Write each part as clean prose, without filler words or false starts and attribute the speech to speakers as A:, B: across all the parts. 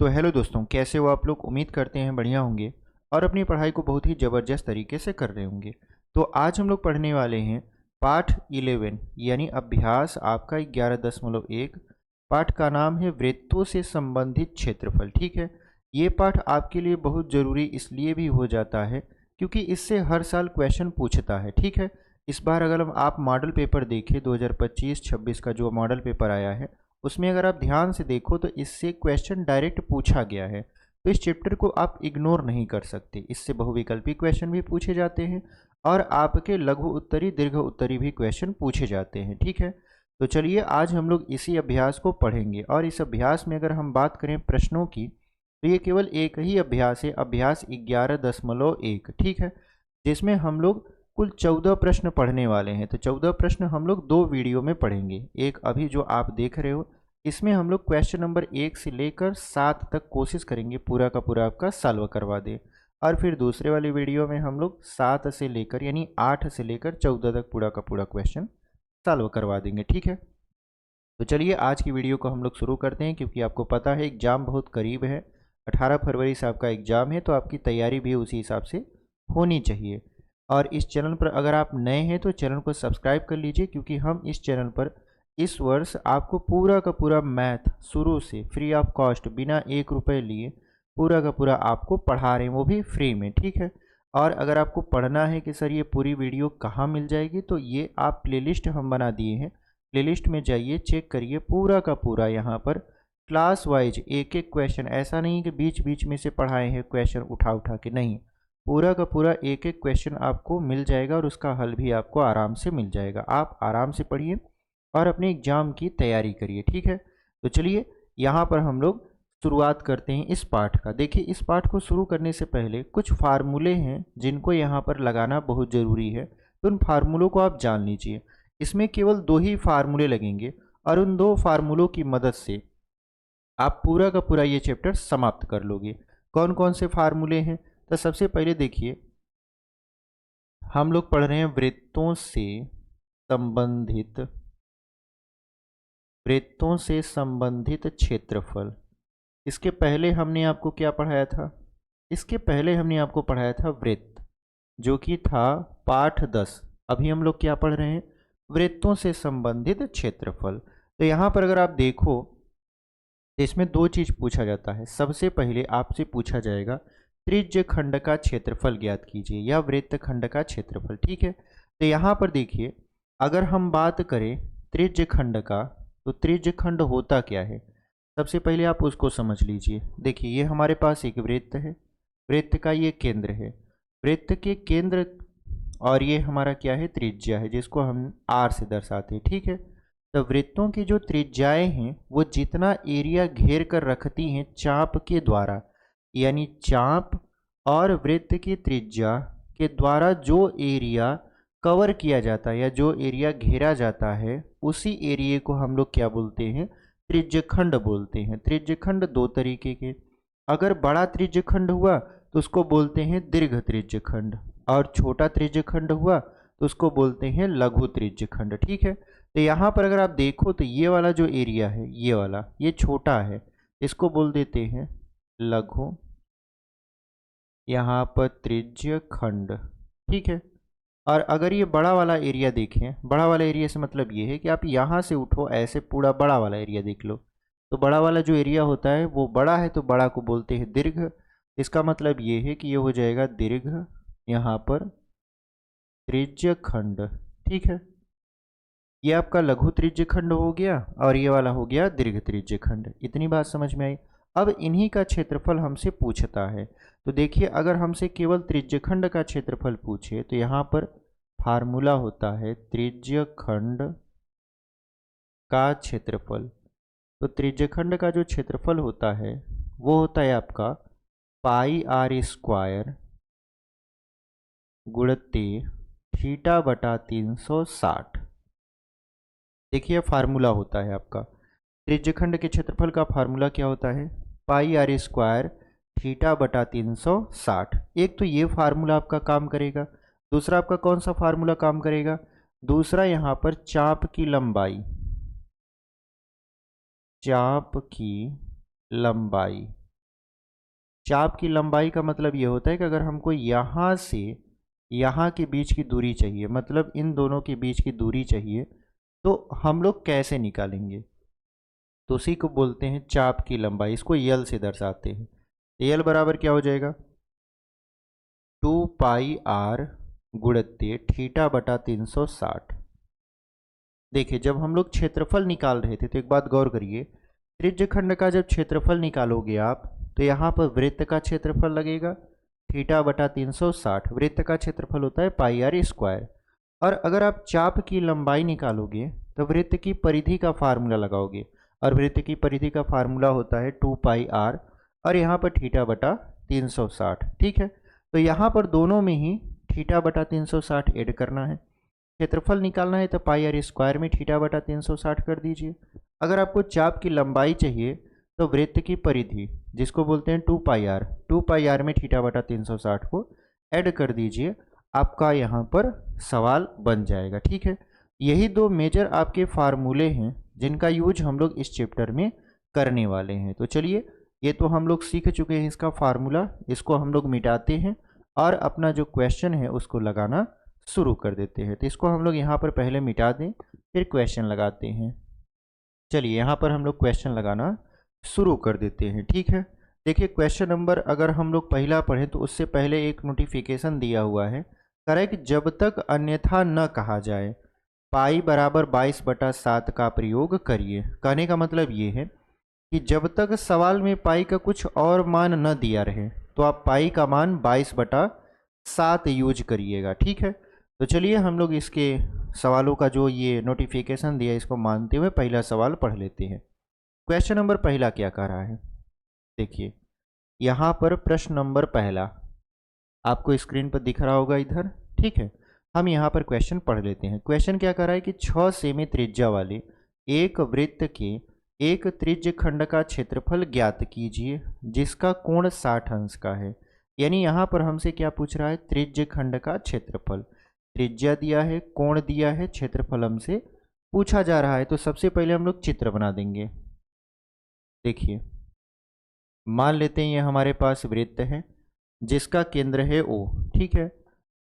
A: तो हेलो दोस्तों, कैसे हो आप लोग। उम्मीद करते हैं बढ़िया होंगे और अपनी पढ़ाई को बहुत ही ज़बरदस्त तरीके से कर रहे होंगे। तो आज हम लोग पढ़ने वाले हैं पाठ 11 यानी अभ्यास आपका 11.1। पाठ का नाम है वृत्तों से संबंधित क्षेत्रफल। ठीक है, ये पाठ आपके लिए बहुत ज़रूरी इसलिए भी हो जाता है क्योंकि इससे हर साल क्वेश्चन पूछता है। ठीक है, इस बार अगर हम आप मॉडल पेपर देखें 2025-26 का जो मॉडल पेपर आया है उसमें अगर आप ध्यान से देखो तो इससे क्वेश्चन डायरेक्ट पूछा गया है। तो इस चैप्टर को आप इग्नोर नहीं कर सकते। इससे बहुविकल्पी क्वेश्चन भी पूछे जाते हैं और आपके लघु उत्तरी दीर्घ उत्तरी भी क्वेश्चन पूछे जाते हैं। ठीक है, तो चलिए आज हम लोग इसी अभ्यास को पढ़ेंगे। और इस अभ्यास में अगर हम बात करें प्रश्नों की तो ये केवल एक ही अभ्यास है, अभ्यास 11.1। ठीक है, जिसमें हम लोग कुल 14 प्रश्न पढ़ने वाले हैं। तो 14 प्रश्न हम लोग 2 वीडियो में पढ़ेंगे। एक अभी जो आप देख रहे हो इसमें हम लोग क्वेश्चन नंबर 1 से लेकर 7 तक कोशिश करेंगे पूरा का पूरा आपका सॉल्व करवा दे। और फिर दूसरे वाली वीडियो में हम लोग 7 से लेकर यानी 8 से लेकर 14 तक पूरा का पूरा क्वेश्चन सॉल्व करवा देंगे। ठीक है, तो चलिए आज की वीडियो को हम लोग शुरू करते हैं क्योंकि आपको पता है एग्ज़ाम बहुत करीब है। 18 फरवरी से आपका एग्ज़ाम है, तो आपकी तैयारी भी उसी हिसाब से होनी चाहिए। और इस चैनल पर अगर आप नए हैं तो चैनल को सब्सक्राइब कर लीजिए क्योंकि हम इस चैनल पर इस वर्ष आपको पूरा का पूरा मैथ शुरू से फ्री ऑफ कॉस्ट बिना 1 रुपये लिए पूरा का पूरा आपको पढ़ा रहे हैं, वो भी फ्री में। ठीक है, और अगर आपको पढ़ना है कि सर ये पूरी वीडियो कहाँ मिल जाएगी तो ये आप प्लेलिस्ट हम बना दिए हैं। प्लेलिस्ट में जाइए, चेक करिए पूरा का पूरा। यहाँ पर क्लास वाइज एक एक क्वेश्चन, ऐसा नहीं कि बीच बीच में से पढ़ाए हैं क्वेश्चन उठा उठा के, नहीं, पूरा का पूरा एक एक क्वेश्चन आपको मिल जाएगा और उसका हल भी आपको आराम से मिल जाएगा। आप आराम से पढ़िए और अपने एग्ज़ाम की तैयारी करिए। ठीक है, तो चलिए यहाँ पर हम लोग शुरुआत करते हैं इस पाठ का। देखिए, इस पाठ को शुरू करने से पहले कुछ फार्मूले हैं जिनको यहाँ पर लगाना बहुत ज़रूरी है, तो उन फार्मूलों को आप जान लीजिए। इसमें केवल 2 ही फार्मूले लगेंगे और उन 2 फार्मूलों की मदद से आप पूरा का पूरा ये चैप्टर समाप्त कर लोगे। कौन कौन से फार्मूले हैं? तो सबसे पहले देखिए, हम लोग पढ़ रहे हैं वृत्तों से संबंधित क्षेत्रफल। इसके पहले हमने आपको क्या पढ़ाया था? इसके पहले हमने आपको पढ़ाया था वृत्त, जो कि था पाठ 10। अभी हम लोग क्या पढ़ रहे हैं? वृत्तों से संबंधित क्षेत्रफल। तो यहाँ पर अगर आप देखो तो इसमें 2 चीज़ पूछा जाता है। सबसे पहले आपसे पूछा जाएगा त्रिज्य खंड का क्षेत्रफल ज्ञात कीजिए या वृत्त खंड का क्षेत्रफल। ठीक है, तो यहाँ पर देखिए, अगर हम बात करें त्रिज्य खंड का तो त्रिज्य खंड होता क्या है? सबसे पहले आप उसको समझ लीजिए। देखिए, ये हमारे पास एक वृत्त है, वृत्त का ये केंद्र है, वृत्त के केंद्र, और ये हमारा क्या है? त्रिज्या है, जिसको हम आर से दर्शाते हैं। ठीक है, तो वृत्तों की जो त्रिज्याएं हैं वो जितना एरिया घेर कर रखती हैं चाप के द्वारा, यानी चाप और वृत्त की त्रिज्या के द्वारा जो एरिया कवर किया जाता है या जो एरिया घेरा जाता है, उसी एरिया को हम लोग क्या बोलते हैं? त्रिज्यखंड बोलते हैं। त्रिज्यखंड 2 तरीके के, अगर बड़ा त्रिज्यखंड हुआ तो उसको बोलते हैं दीर्घ त्रिज्यखंड, और छोटा त्रिज्यखंड हुआ तो उसको बोलते हैं लघु त्रिज्यखंड। ठीक है, तो यहाँ पर अगर आप देखो तो ये वाला जो एरिया है, ये वाला, ये छोटा है, इसको बोल देते हैं लघु, यहाँ पर त्रिज्य खंड। ठीक है, और अगर ये बड़ा वाला एरिया देखें, बड़ा वाला एरिया से मतलब ये है कि आप यहाँ से उठो, ऐसे पूरा बड़ा वाला एरिया देख लो, तो बड़ा वाला जो एरिया होता है वो बड़ा है, तो बड़ा को बोलते हैं दीर्घ। इसका मतलब ये है कि ये हो जाएगा दीर्घ, यहाँ पर त्रिज्य खंड। ठीक है, ये आपका लघु त्रिज्य खंड हो गया और ये वाला हो गया दीर्घ त्रिज्य खंड। इतनी बात समझ में आई? अब इन्हीं का क्षेत्रफल हमसे पूछता है। तो देखिए, अगर हमसे केवल त्रिज्यखंड का क्षेत्रफल पूछे तो यहाँ पर फार्मूला होता है त्रिज्यखंड का क्षेत्रफल। तो त्रिज्यखंड का जो क्षेत्रफल होता है वो होता है आपका पाई आर स्क्वायर गुणते थीटा बटा 360। देखिए, फार्मूला होता है आपका त्रिज्यखंड के क्षेत्रफल का फार्मूला क्या होता है? पाई आर स्क्वायर थीटा बटा 360। एक तो ये फार्मूला आपका काम करेगा, दूसरा आपका कौन सा फार्मूला काम करेगा? दूसरा यहाँ पर चाप की लंबाई चाप की लंबाई का मतलब ये होता है कि अगर हमको यहाँ से यहाँ के बीच की दूरी चाहिए, मतलब इन दोनों के बीच की दूरी चाहिए, तो हम लोग कैसे निकालेंगे? तो उसी को बोलते हैं चाप की लंबाई। इसको यल से दर्शाते हैं। यल बराबर क्या हो जाएगा? 2πr गुणित थीटा बटा 360। देखिए, जब हम लोग क्षेत्रफल निकाल रहे थे तो एक बात गौर करिए, त्रिज्य खंड का जब क्षेत्रफल निकालोगे आप तो यहाँ पर वृत्त का क्षेत्रफल लगेगा थीटा बटा 360। वृत्त का क्षेत्रफल होता है पाई आर स्क्वायर। और अगर आप चाप की लंबाई निकालोगे तो वृत्त की परिधि का फार्मूला लगाओगे, और वृत्त की परिधि का फार्मूला होता है 2πr, और यहाँ पर थीटा बटा 360। ठीक है, तो यहाँ पर दोनों में ही थीटा बटा 360 ऐड करना है। क्षेत्रफल निकालना है तो पाई आर स्क्वायर में थीटा बटा 360 कर दीजिए। अगर आपको चाप की लंबाई चाहिए तो वृत्त की परिधि, जिसको बोलते हैं 2πr में थीटा बटा 360 को ऐड कर दीजिए। आपका यहाँ पर सवाल बन जाएगा। ठीक है, यही दो मेजर आपके फार्मूले हैं जिनका यूज हम लोग इस चैप्टर में करने वाले हैं। तो चलिए, ये तो हम लोग सीख चुके हैं इसका फार्मूला, इसको हम लोग मिटाते हैं और अपना जो क्वेश्चन है उसको लगाना शुरू कर देते हैं। तो इसको हम लोग यहाँ पर पहले मिटा दें, फिर क्वेश्चन लगाते हैं। चलिए, यहाँ पर हम लोग क्वेश्चन लगाना शुरू कर देते हैं। ठीक है, देखिए क्वेश्चन नंबर अगर हम लोग पहला पढ़ें तो उससे पहले एक नोटिफिकेशन दिया हुआ है, कह रहा है कि जब तक अन्यथा न कहा जाए पाई बराबर 22/7 का प्रयोग करिए। कहने का मतलब ये है कि जब तक सवाल में पाई का कुछ और मान न दिया रहे तो आप पाई का मान 22/7 यूज करिएगा। ठीक है, तो चलिए हम लोग इसके सवालों का जो ये नोटिफिकेशन दिया इसको मानते हुए पहला सवाल पढ़ लेते हैं। क्वेश्चन नंबर पहला क्या कह रहा है? देखिए, यहाँ पर प्रश्न नंबर पहला आपको स्क्रीन पर दिख रहा होगा इधर। ठीक है, हम यहाँ पर क्वेश्चन पढ़ लेते हैं। क्वेश्चन क्या कर रहा है कि 6 सेमी त्रिज्या वाले एक वृत्त के एक त्रिज्य खंड का क्षेत्रफल ज्ञात कीजिए जिसका कोण 60 अंश का है। यानी यहाँ पर हमसे क्या पूछ रहा है? त्रिज्य खंड का क्षेत्रफल। त्रिज्या दिया है, कोण दिया है, क्षेत्रफल हमसे पूछा जा रहा है। तो सबसे पहले हम लोग चित्र बना देंगे। देखिए, मान लेते हैं ये हमारे पास वृत्त है जिसका केंद्र है O। ठीक है,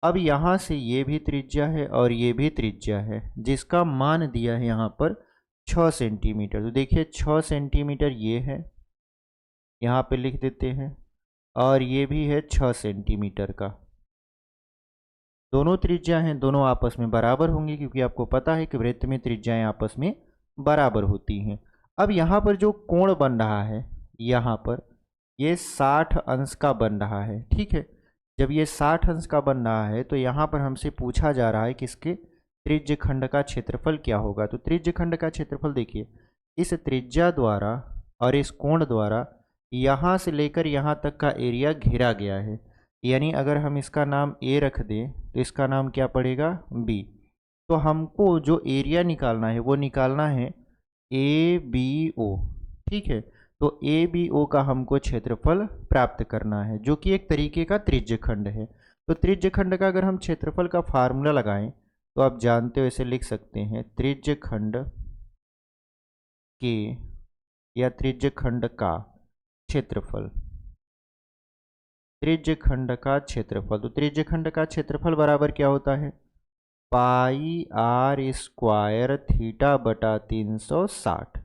A: अब यहाँ से ये भी त्रिज्या है और ये भी त्रिज्या है जिसका मान दिया है यहाँ पर 6 सेंटीमीटर। तो देखिए 6 सेंटीमीटर ये है, यहाँ पे लिख देते हैं, और ये भी है 6 सेंटीमीटर का। दोनों त्रिज्या हैं, दोनों आपस में बराबर होंगी क्योंकि आपको पता है कि वृत्त में त्रिज्याएं आपस में बराबर होती हैं। अब यहाँ पर जो कोण बन रहा है यहाँ पर ये 60 अंश का बन रहा है। ठीक है, जब ये 60 अंश का बन रहा है तो यहाँ पर हमसे पूछा जा रहा है कि इसके त्रिज्य खंड का क्षेत्रफल क्या होगा। तो त्रिज्य खंड का क्षेत्रफल देखिए, इस त्रिज्या द्वारा और इस कोण द्वारा यहाँ से लेकर यहाँ तक का एरिया घेरा गया है। यानी अगर हम इसका नाम ए रख दें तो इसका नाम क्या पड़ेगा? बी। तो हमको जो एरिया निकालना है वो निकालना है ए बी ओ। ठीक है, तो ए बी ओ का हमको क्षेत्रफल प्राप्त करना है जो कि एक तरीके का त्रिज्य खंड है। तो त्रिज्य खंड का अगर हम क्षेत्रफल का फार्मूला लगाएं तो आप जानते हो इसे लिख सकते हैं त्रिज्य खंड के या त्रिज्य खंड का क्षेत्रफल। त्रिज्य खंड का क्षेत्रफल, तो त्रिज्य खंड का क्षेत्रफल बराबर क्या होता है? पाई आर स्क्वायर थीटा बटा 360।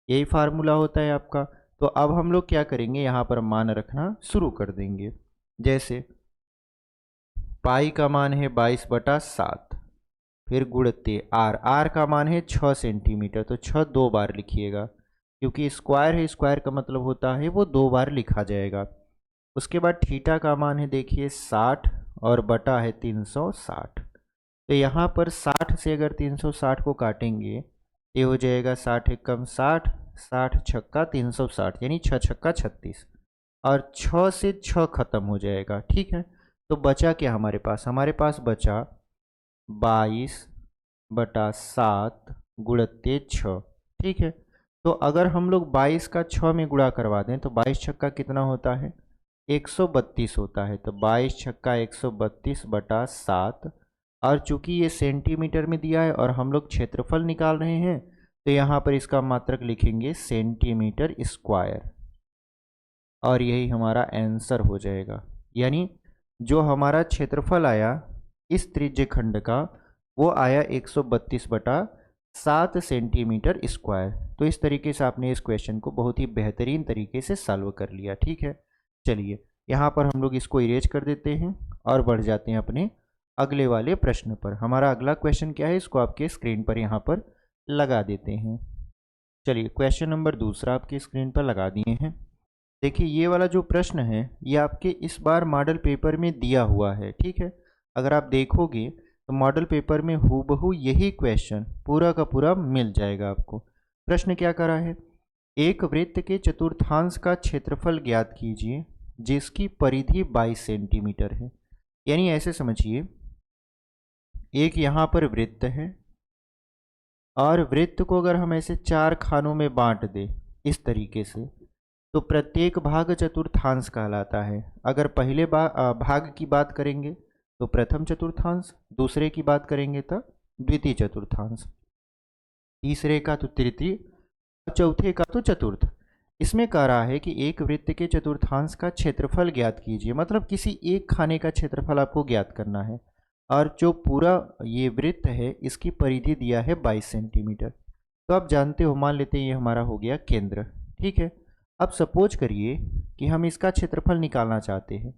A: यही फार्मूला होता है आपका। तो अब हम लोग क्या करेंगे, यहाँ पर मान रखना शुरू कर देंगे। जैसे पाई का मान है 22/7, फिर गुणते आर का मान है 6 सेंटीमीटर। तो 6 2 बार लिखिएगा क्योंकि स्क्वायर है, स्क्वायर का मतलब होता है वो 2 बार लिखा जाएगा। उसके बाद थीटा का मान है देखिए 60 और बटा है 360। तो यहाँ पर 60 से अगर 360 को काटेंगे ये हो जाएगा 60 एकम 60, 60 छक्का 360, यानी 6 छक्का 36, और 6 से 6 खत्म हो जाएगा। ठीक है, तो बचा क्या हमारे पास? हमारे पास बचा 22/7 गुणते 6। ठीक है, तो अगर हम लोग 22 का 6 में गुणा करवा दें तो 22 छक्का कितना होता है? 132 होता है। तो 22 छक्का 132/7, और चूंकि ये सेंटीमीटर में दिया है और हम लोग क्षेत्रफल निकाल रहे हैं तो यहाँ पर इसका मात्रक लिखेंगे सेंटीमीटर स्क्वायर। और यही हमारा आंसर हो जाएगा। यानी जो हमारा क्षेत्रफल आया इस त्रिज्य खंड का वो आया 132/7 सेंटीमीटर स्क्वायर। तो इस तरीके से आपने इस क्वेश्चन को बहुत ही बेहतरीन तरीके से सॉल्व कर लिया। ठीक है, चलिए यहाँ पर हम लोग इसको इरेज कर देते हैं और बढ़ जाते हैं अपने अगले वाले प्रश्न पर। हमारा अगला क्वेश्चन क्या है, इसको आपके स्क्रीन पर यहाँ पर लगा देते हैं। चलिए क्वेश्चन नंबर दूसरा आपके स्क्रीन पर लगा दिए हैं। देखिए ये वाला जो प्रश्न है ये आपके इस बार मॉडल पेपर में दिया हुआ है। ठीक है, अगर आप देखोगे तो मॉडल पेपर में हूबहू यही क्वेश्चन पूरा का पूरा मिल जाएगा आपको। प्रश्न क्या करा है, एक वृत्त के चतुर्थांश का क्षेत्रफल ज्ञात कीजिए जिसकी परिधि 22 सेंटीमीटर है। यानी ऐसे समझिए, एक यहाँ पर वृत्त है और वृत्त को अगर हम ऐसे 4 खानों में बांट दें इस तरीके से, तो प्रत्येक भाग चतुर्थांश कहलाता है। अगर पहले भाग की बात करेंगे तो प्रथम चतुर्थांश, दूसरे की बात करेंगे तो द्वितीय चतुर्थांश, तीसरे का तो तृतीय, चौथे का तो चतुर्थ। इसमें कह रहा है कि एक वृत्त के चतुर्थांश का क्षेत्रफल ज्ञात कीजिए, मतलब किसी एक खाने का क्षेत्रफल आपको ज्ञात करना है। और जो पूरा ये वृत्त है इसकी परिधि दिया है 22 सेंटीमीटर। तो आप जानते हो, मान लेते हैं ये हमारा हो गया केंद्र। ठीक है, अब सपोज करिए कि हम इसका क्षेत्रफल निकालना चाहते हैं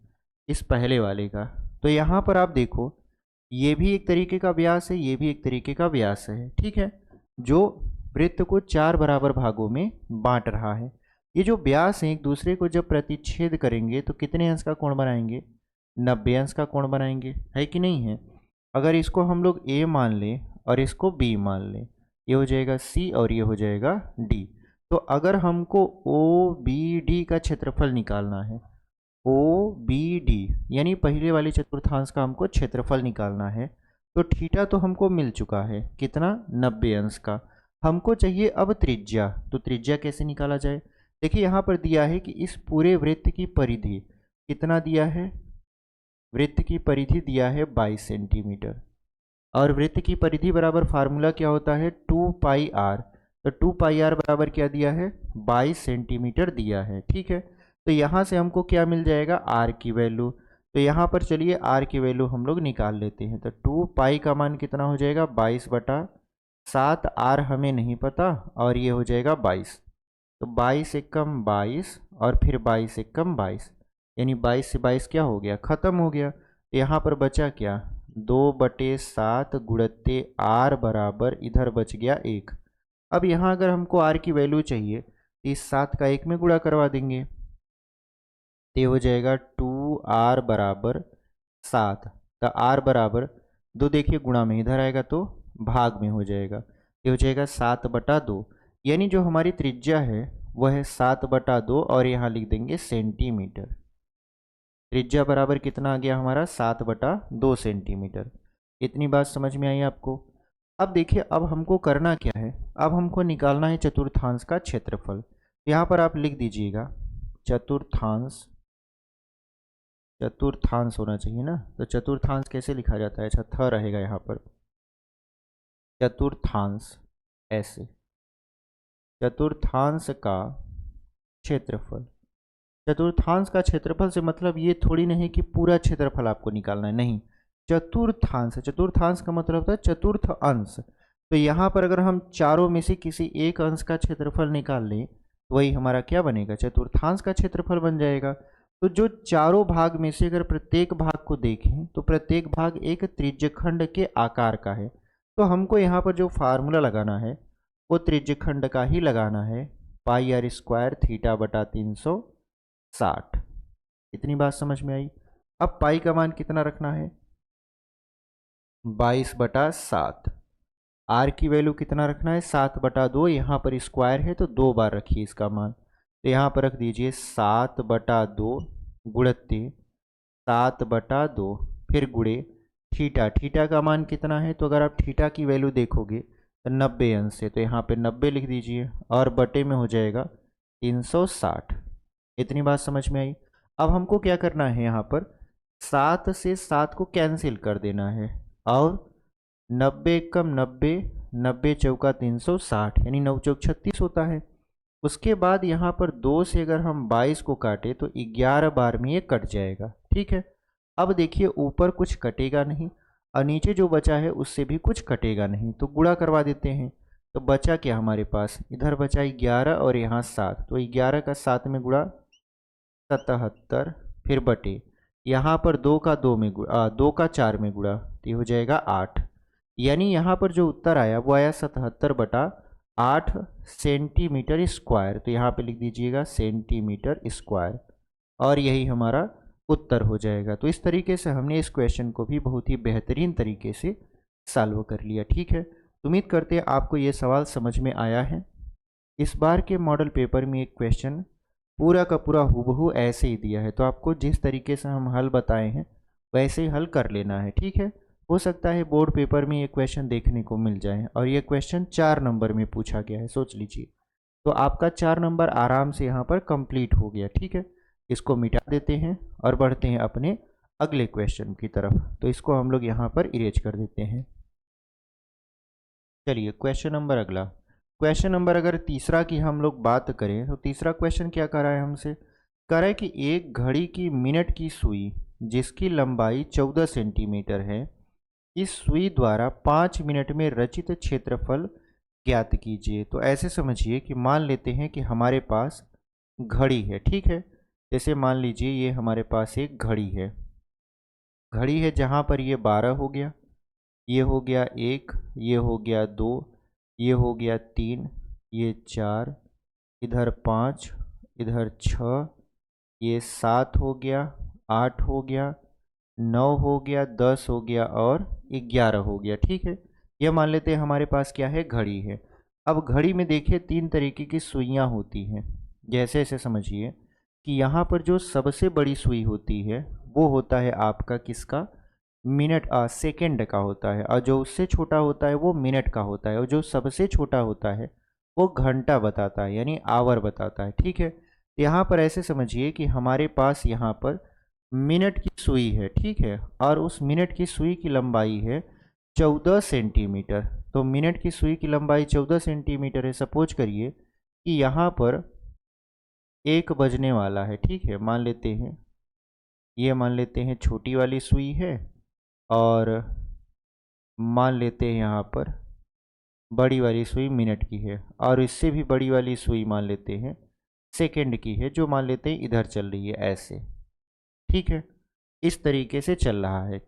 A: इस पहले वाले का। तो यहाँ पर आप देखो, ये भी एक तरीके का व्यास है, ये भी एक तरीके का व्यास है। ठीक है, जो वृत्त को 4 बराबर भागों में बांट रहा है। ये जो व्यास है एक दूसरे को जब प्रतिच्छेद करेंगे तो कितने अंश का कोण बनाएंगे, 90 अंश का कोण बनाएंगे, है कि नहीं है। अगर इसको हम लोग ए मान लें और इसको बी मान लें, ये हो जाएगा सी और ये हो जाएगा डी। तो अगर हमको ओ बी डी का क्षेत्रफल निकालना है, ओ बी डी यानी पहले वाले चतुर्थांश का हमको क्षेत्रफल निकालना है, तो थीटा तो हमको मिल चुका है कितना, 90 अंश का। हमको चाहिए अब त्रिज्या। तो त्रिज्या कैसे निकाला जाए, देखिए यहाँ पर दिया है कि इस पूरे वृत्त की परिधि कितना दिया है, वृत्त की परिधि दिया है 22 सेंटीमीटर। और वृत्त की परिधि बराबर फार्मूला क्या होता है, 2πr। तो 2πr बराबर क्या दिया है, 22 सेंटीमीटर दिया है। ठीक है, तो यहाँ से हमको क्या मिल जाएगा, r की वैल्यू। तो यहाँ पर चलिए r की वैल्यू हम लोग निकाल लेते हैं। तो 2π का मान कितना हो जाएगा, 22/7। r हमें नहीं पता और ये हो जाएगा 22। तो 22 एकम 22 और फिर 22 एकम 22, यानी 22 से 22 क्या हो गया, ख़त्म हो गया। तो यहाँ पर बचा क्या, 2/7 गुणित्ते r बराबर इधर बच गया 1। अब यहाँ अगर हमको r की वैल्यू चाहिए तो इस 7 का 1 में गुणा करवा देंगे, तो ये हो जाएगा 2r बराबर 7। तो r बराबर 2, देखिए गुणा में इधर आएगा तो भाग में हो जाएगा, ये हो जाएगा 7/2। यानी जो हमारी त्रिज्या है वह है 7/2 और यहाँ लिख देंगे सेंटीमीटर। त्रिज्या बराबर कितना आ गया हमारा, 7/2 सेंटीमीटर। इतनी बात समझ में आई आपको। अब देखिए, अब हमको करना क्या है, अब हमको निकालना है चतुर्थांश का क्षेत्रफल। यहाँ पर आप लिख दीजिएगा चतुर्थांश, चतुर्थांश होना चाहिए ना। तो चतुर्थांश कैसे लिखा जाता है, अच्छा थ रहेगा यहाँ पर, चतुर्थांश ऐसे, चतुर्थांश का क्षेत्रफल। चतुर्थांश का क्षेत्रफल से मतलब ये थोड़ी नहीं कि पूरा क्षेत्रफल आपको निकालना है, नहीं, चतुर्थांश। चतुर्थांश का मतलब होता है चतुर्थ अंश। तो यहाँ पर अगर हम चारों में से किसी एक अंश का क्षेत्रफल निकाल लें तो वही हमारा क्या बनेगा, चतुर्थांश का क्षेत्रफल बन जाएगा। तो जो चारों भाग में से अगर प्रत्येक भाग को देखें तो प्रत्येक भाग एक त्रिज्यखंड के आकार का है। तो हमको यहाँ पर जो फार्मूला लगाना है वो त्रिज्यखंड का ही लगाना है, πr² θ/360। इतनी बात समझ में आई। अब पाई का मान कितना रखना है, 22/7। आर की वैल्यू कितना रखना है, 7/2। यहाँ पर स्क्वायर है तो 2 बार रखिए इसका मान। तो यहाँ पर रख दीजिए 7/2 गुणित्ते 7/2 फिर गुणे थीटा। थीटा का मान कितना है, तो अगर आप थीटा की वैल्यू देखोगे तो 90 अंश है, तो यहाँ पे 90 लिख दीजिए और बटे में हो जाएगा 360। इतनी बात समझ में आई। अब हमको क्या करना है, यहाँ पर 7 से 7 को कैंसिल कर देना है और 90 कम 90, 90 चौका 360 यानी 9 चौक 36 होता है। उसके बाद यहाँ पर 2 से अगर हम 22 को काटें तो 11 बार में ये कट जाएगा। ठीक है, अब देखिए ऊपर कुछ कटेगा नहीं और नीचे जो बचा है उससे भी कुछ कटेगा नहीं, तो गुणा करवा देते हैं। तो बचा क्या हमारे पास, इधर बचा 11 और यहाँ 7, तो 11 का 7 में गुणा 77, फिर बटे यहाँ पर 2 का 2 में 2 का 4 में गुणा, तो ये हो जाएगा 8। यानी यहाँ पर जो उत्तर आया वो आया 77/8 सेंटीमीटर स्क्वायर। तो यहाँ पे लिख दीजिएगा सेंटीमीटर स्क्वायर और यही हमारा उत्तर हो जाएगा। तो इस तरीके से हमने इस क्वेश्चन को भी बहुत ही बेहतरीन तरीके से सॉल्व कर लिया। ठीक है, तो उम्मीद करते हैं आपको ये सवाल समझ में आया है। इस बार के मॉडल पेपर में एक क्वेश्चन पूरा का पूरा हूबहू ऐसे ही दिया है, तो आपको जिस तरीके से हम हल बताए हैं वैसे ही हल कर लेना है। ठीक है, हो सकता है बोर्ड पेपर में ये क्वेश्चन देखने को मिल जाए और ये क्वेश्चन 4 नंबर में पूछा गया है, सोच लीजिए। तो आपका 4 नंबर आराम से यहाँ पर कंप्लीट हो गया। ठीक है, इसको मिटा देते हैं और बढ़ते हैं अपने अगले क्वेश्चन की तरफ। तो इसको हम लोग यहाँ पर इरेज कर देते हैं। चलिए क्वेश्चन नंबर अगला, क्वेश्चन नंबर अगर तीसरा की हम लोग बात करें तो तीसरा क्वेश्चन क्या कर रहा है हमसे, कह रहा है कि एक घड़ी की मिनट की सुई जिसकी लंबाई 14 सेंटीमीटर है, इस सुई द्वारा 5 मिनट में रचित क्षेत्रफल ज्ञात कीजिए। तो ऐसे समझिए कि मान लेते हैं कि हमारे पास घड़ी है। ठीक है, जैसे मान लीजिए ये हमारे पास एक घड़ी है जहाँ पर ये 12 हो गया, ये हो गया 1, ये हो गया 2, ये हो गया 3, ये 4, इधर 5, इधर 6, ये 7 हो गया, 8 हो गया, 9 हो गया, 10 हो गया और 11 हो गया। ठीक है, यह मान लेते हैं हमारे पास क्या है, घड़ी है। अब घड़ी में देखिए 3 तरीके की सुइयाँ होती हैं। जैसे ऐसे समझिए कि यहाँ पर जो सबसे बड़ी सुई होती है वो होता है आपका किसका, मिनट सेकंड का होता है, और जो उससे छोटा होता है वो मिनट का होता है, और जो सबसे छोटा होता है वो घंटा बताता है, यानी आवर बताता है। ठीक है, यहाँ पर ऐसे समझिए कि हमारे पास यहाँ पर मिनट की सुई है। ठीक है, और उस मिनट की सुई की लंबाई है 14 सेंटीमीटर। तो मिनट की सुई की लंबाई 14 सेंटीमीटर है। सपोज करिए कि यहाँ पर 1 बजने वाला है। ठीक है, मान लेते हैं, ये मान लेते हैं छोटी वाली सुई है, और मान लेते हैं यहाँ पर बड़ी वाली सुई मिनट की है, और इससे भी बड़ी वाली सुई मान लेते हैं सेकंड की है, जो मान लेते हैं इधर चल रही है ऐसे। ठीक है, इस तरीके से चल रहा है।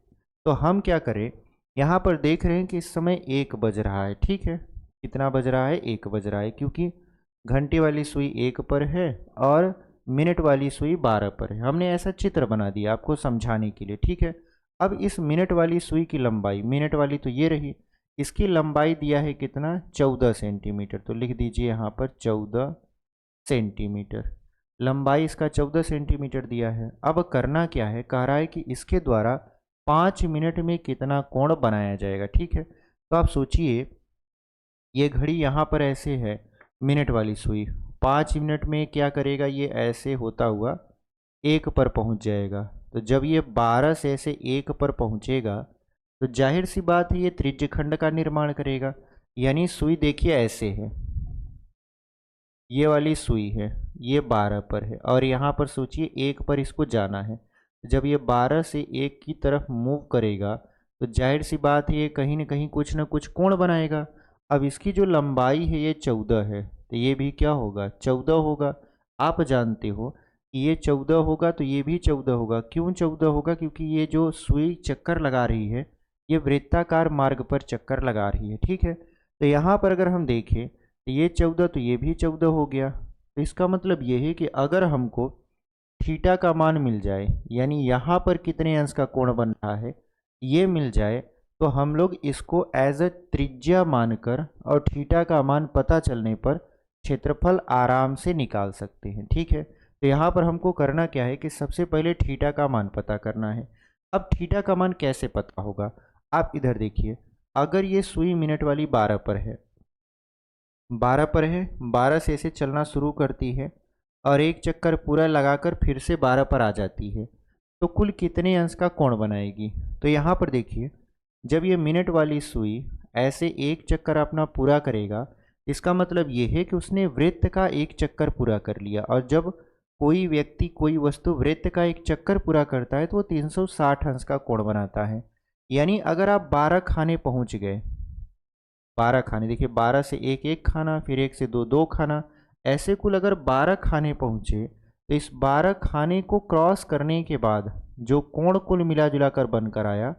A: तो हम क्या करें, यहाँ पर देख रहे हैं कि इस समय 1 बज रहा है। ठीक है, कितना बज रहा है, 1 बज रहा है, क्योंकि घंटे वाली सुई 1 पर है और मिनट वाली सुई 12 पर है। हमने ऐसा चित्र बना दिया आपको समझाने के लिए। ठीक है, अब इस मिनट वाली सुई की लंबाई, मिनट वाली तो ये रही, इसकी लंबाई दिया है कितना, 14 सेंटीमीटर। तो लिख दीजिए यहाँ पर 14 सेंटीमीटर, लंबाई इसका 14 सेंटीमीटर दिया है। अब करना क्या है, कह रहा है कि इसके द्वारा 5 मिनट में कितना कोण बनाया जाएगा। ठीक है, तो आप सोचिए ये घड़ी यहाँ पर ऐसे है, मिनट वाली सुई 5 मिनट में क्या करेगा, ये ऐसे होता हुआ 1 पर पहुँच जाएगा। तो जब ये 12 से ऐसे 1 पर पहुँचेगा तो जाहिर सी बात है ये त्रिज्यखंड का निर्माण करेगा। यानी सुई देखिए ऐसे है, ये वाली सुई है, ये 12 पर है, और यहाँ पर सोचिए 1 पर इसको जाना है। जब ये 12 से 1 की तरफ मूव करेगा तो जाहिर सी बात है ये कहीं ना कहीं कुछ ना कुछ कोण बनाएगा। अब इसकी जो लंबाई है ये 14 है, तो ये भी क्या होगा, 14 होगा। आप जानते हो कि ये 14 होगा तो ये भी 14 होगा। क्यों 14 होगा, क्योंकि ये जो सुई चक्कर लगा रही है ये वृत्ताकार मार्ग पर चक्कर लगा रही है। ठीक है, तो यहाँ पर अगर हम देखें तो ये 14 तो ये भी 14 हो गया। तो इसका मतलब ये है कि अगर हमको थीटा का मान मिल जाए, यानी यहाँ पर कितने अंश का कोण बन रहा है ये मिल जाए, तो हम लोग इसको एज अ त्रिज्या मानकर और थीटा का मान पता चलने पर क्षेत्रफल आराम से निकाल सकते हैं। ठीक है, तो यहाँ पर हमको करना क्या है कि सबसे पहले थीटा का मान पता करना है। अब थीटा का मान कैसे पता होगा, आप इधर देखिए, अगर ये सुई मिनट वाली 12 पर है, 12 पर है, 12 से ऐसे चलना शुरू करती है और एक चक्कर पूरा लगाकर फिर से 12 पर आ जाती है, तो कुल कितने अंश का कोण बनाएगी। तो यहाँ पर देखिए, जब ये मिनट वाली सुई ऐसे एक चक्कर अपना पूरा करेगा इसका मतलब ये है कि उसने वृत्त का एक चक्कर पूरा कर लिया, और जब कोई व्यक्ति कोई वस्तु वृत्त का एक चक्कर पूरा करता है तो वो 360 अंश का कोण बनाता है। यानी अगर आप 12 खाने पहुंच गए, 12 खाने, देखिए 12 से एक एक खाना, फिर एक से दो दो खाना, ऐसे कुल अगर 12 खाने पहुंचे तो इस 12 खाने को क्रॉस करने के बाद जो कोण कुल मिला जुला कर बनकर आया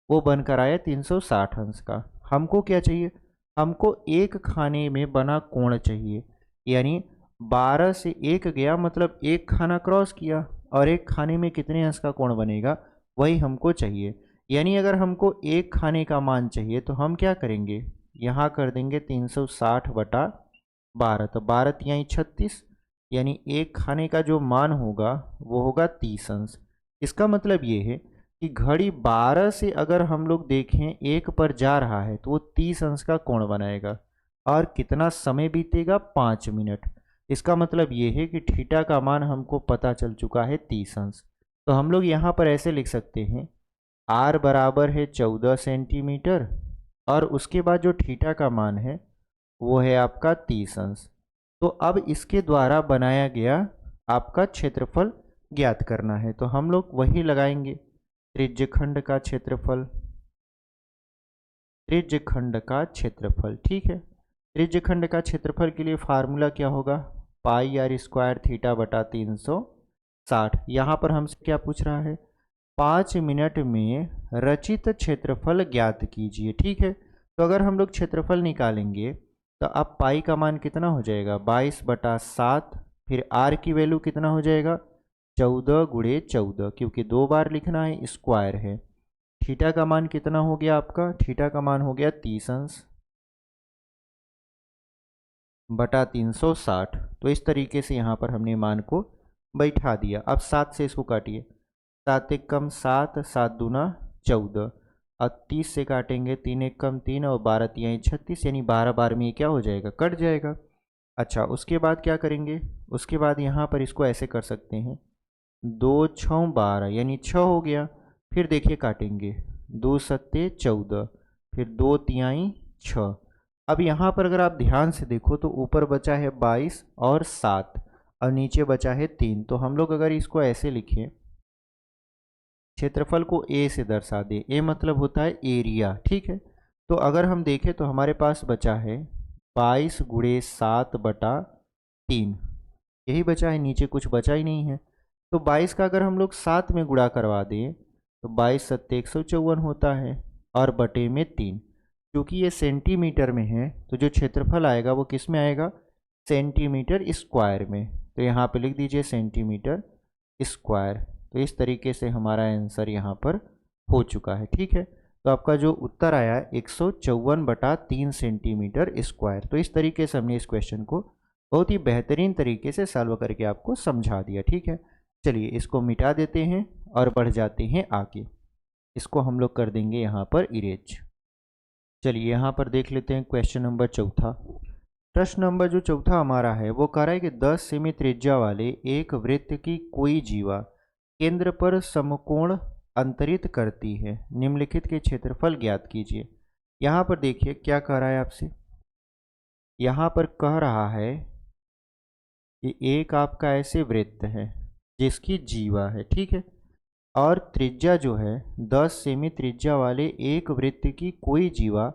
A: वो बनकर आया 360 अंश का। हमको क्या चाहिए? हमको एक खाने में बना कोण चाहिए, यानी 12 से एक गया मतलब एक खाना क्रॉस किया, और एक खाने में कितने अंश का कोण बनेगा वही हमको चाहिए। यानी अगर हमको एक खाने का मान चाहिए तो हम क्या करेंगे, यहाँ कर देंगे 360 बटा 12, तो 12 तिहाई 36, यानी एक खाने का जो मान होगा वो होगा 30 अंश। इसका मतलब ये है कि घड़ी 12 से अगर हम लोग देखें एक पर जा रहा है तो वो 30 अंश का कोण बनाएगा, और कितना समय बीतेगा? 5 मिनट। इसका मतलब ये है कि थीटा का मान हमको पता चल चुका है 30 अंश। तो हम लोग यहाँ पर ऐसे लिख सकते हैं, आर बराबर है 14 सेंटीमीटर, और उसके बाद जो थीटा का मान है वो है आपका 30 अंश। तो अब इसके द्वारा बनाया गया आपका क्षेत्रफल ज्ञात करना है, तो हम लोग वही लगाएंगे, त्रिज्यखंड का क्षेत्रफल, त्रिज्यखंड का क्षेत्रफल। ठीक है, त्रिज्यखंड का क्षेत्रफल के लिए फार्मूला क्या होगा? पाई आर स्क्वायर थीटा बटा 360। यहाँ पर हमसे क्या पूछ रहा है? 5 मिनट में रचित क्षेत्रफल ज्ञात कीजिए। ठीक है, तो अगर हम लोग क्षेत्रफल निकालेंगे तो अब पाई का मान कितना हो जाएगा? 22/7, फिर आर की वैल्यू कितना हो जाएगा? 14 गुणे 14, क्योंकि 2 बार लिखना है, स्क्वायर है। थीटा का मान कितना हो गया आपका? थीटा का मान हो गया 30 अंश बटा 360। तो इस तरीके से यहाँ पर हमने मान को बैठा दिया। अब 7 से इसको काटिए, 7 एक कम 7, 7 दूना 14, और 30 से काटेंगे 3 एक कम 3, और 12 तिहाई 36, यानी 12 बार में ये क्या हो जाएगा? कट जाएगा। अच्छा, उसके बाद क्या करेंगे? उसके बाद यहाँ पर इसको ऐसे कर सकते हैं, 2 6 12, यानी 6 हो गया। फिर देखिए काटेंगे, 2 सत्ते 14, फिर 2 तिहाई 6। अब यहाँ पर अगर आप ध्यान से देखो तो ऊपर बचा है 22 और 7, और नीचे बचा है 3। तो हम लोग अगर इसको ऐसे लिखें, क्षेत्रफल को ए से दर्शा दे, ए मतलब होता है एरिया। ठीक है, तो अगर हम देखें तो हमारे पास बचा है 22 गुणे 7 बटा 3, यही बचा है, नीचे कुछ बचा ही नहीं है। तो 22 का अगर हम लोग 7 में गुणा करवा दें तो 22 सत्ते 154 होता है, और बटे में 3। क्योंकि ये सेंटीमीटर में है तो जो क्षेत्रफल आएगा वो किस में आएगा? सेंटीमीटर स्क्वायर में। तो यहाँ पे लिख दीजिए सेंटीमीटर स्क्वायर। तो इस तरीके से हमारा आंसर यहाँ पर हो चुका है। ठीक है, तो आपका जो उत्तर आया 154/3 सेंटीमीटर स्क्वायर। तो इस तरीके से हमने इस क्वेश्चन को बहुत ही बेहतरीन तरीके से सॉल्व करके आपको समझा दिया। ठीक है, चलिए इसको मिटा देते हैं और बढ़ जाते हैं आगे। इसको हम लोग कर देंगे यहाँ पर इरेज। चलिए यहाँ पर देख लेते हैं क्वेश्चन नंबर चौथा। प्रश्न नंबर जो चौथा हमारा है वो कह रहा है कि 10 सेमी त्रिज्या वाले एक वृत्त की कोई जीवा केंद्र पर समकोण अंतरित करती है, निम्नलिखित के क्षेत्रफल ज्ञात कीजिए। यहाँ पर देखिए क्या कह रहा है आपसे, यहाँ पर कह रहा है कि एक आपका ऐसे वृत्त है जिसकी जीवा है, ठीक है, और त्रिज्या जो है 10 सेमी त्रिज्या वाले एक वृत्त की कोई जीवा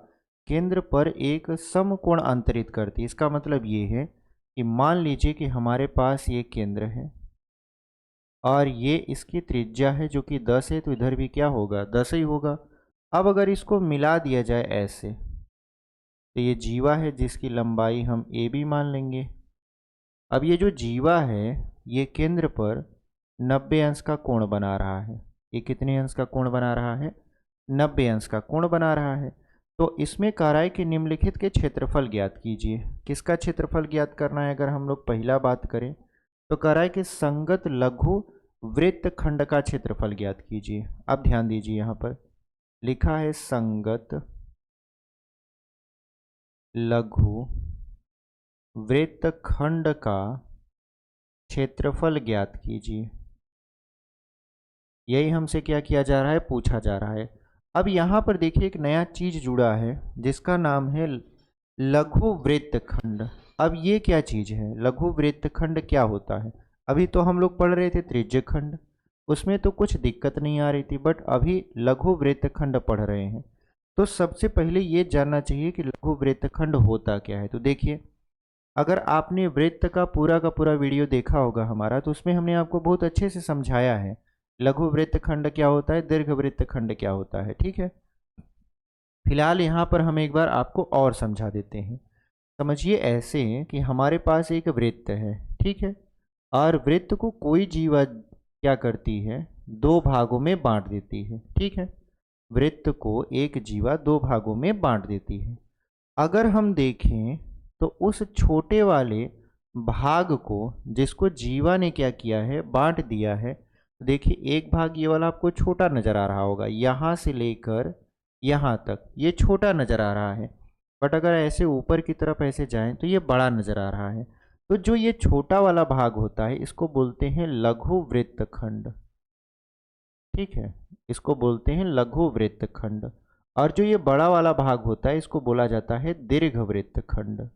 A: केंद्र पर एक समकोण अंतरित करती है। इसका मतलब ये है कि मान लीजिए कि हमारे पास ये केंद्र है और ये इसकी त्रिज्या है जो कि 10 है, तो इधर भी क्या होगा? 10 ही होगा। अब अगर इसको मिला दिया जाए ऐसे, तो ये जीवा है जिसकी लंबाई हम ए बी मान लेंगे। अब ये जो जीवा है ये केंद्र पर 90 अंश का कोण बना रहा है। ये कितने अंश का कोण बना रहा है? 90 अंश का कोण बना रहा है। तो इसमें कह रहा है कि निम्नलिखित के क्षेत्रफल ज्ञात कीजिए। किसका क्षेत्रफल ज्ञात करना है? अगर हम लोग पहला बात करें तो कह रहा है कि संगत लघु वृत्त खंड का क्षेत्रफल ज्ञात कीजिए। अब ध्यान दीजिए, यहाँ पर लिखा है संगत लघु वृत्तखंड का क्षेत्रफल ज्ञात कीजिए। यही हमसे क्या किया जा रहा है? पूछा जा रहा है। अब यहाँ पर देखिए एक नया चीज जुड़ा है जिसका नाम है लघु वृत्तखंड। अब ये क्या चीज है, लघु वृत्तखंड क्या होता है? अभी तो हम लोग पढ़ रहे थे त्रिज्यखंड, उसमें तो कुछ दिक्कत नहीं आ रही थी, बट अभी लघु वृत्तखंड पढ़ रहे हैं। तो सबसे पहले ये जानना चाहिए कि लघु वृत्तखंड होता क्या है। तो देखिए, अगर आपने वृत्त का पूरा वीडियो देखा होगा हमारा, तो उसमें हमने आपको बहुत अच्छे से समझाया है लघु वृत्तखंड क्या होता है, दीर्घ वृत्तखंड क्या होता है। ठीक है, फिलहाल यहाँ पर हम एक बार आपको और समझा देते हैं। समझिए ऐसे कि हमारे पास एक वृत्त है, ठीक है, और वृत्त को कोई जीवा क्या करती है, दो भागों में बांट देती है। ठीक है, वृत्त को एक जीवा दो भागों में बांट देती है। अगर हम देखें तो उस छोटे वाले भाग को, जिसको जीवा ने क्या किया है, बांट दिया है, तो देखिए एक भाग ये वाला आपको छोटा नजर आ रहा होगा, यहाँ से लेकर यहाँ तक ये छोटा नजर आ रहा है, बट अगर ऐसे ऊपर की तरफ ऐसे जाएं तो ये बड़ा नजर आ रहा है। तो जो ये छोटा वाला भाग होता है इसको बोलते हैं लघु वृत्तखंड। ठीक है, इसको बोलते हैं लघु वृत्तखंड। और जो ये बड़ा वाला भाग होता है इसको बोला जाता है दीर्घ वृत्तखंड।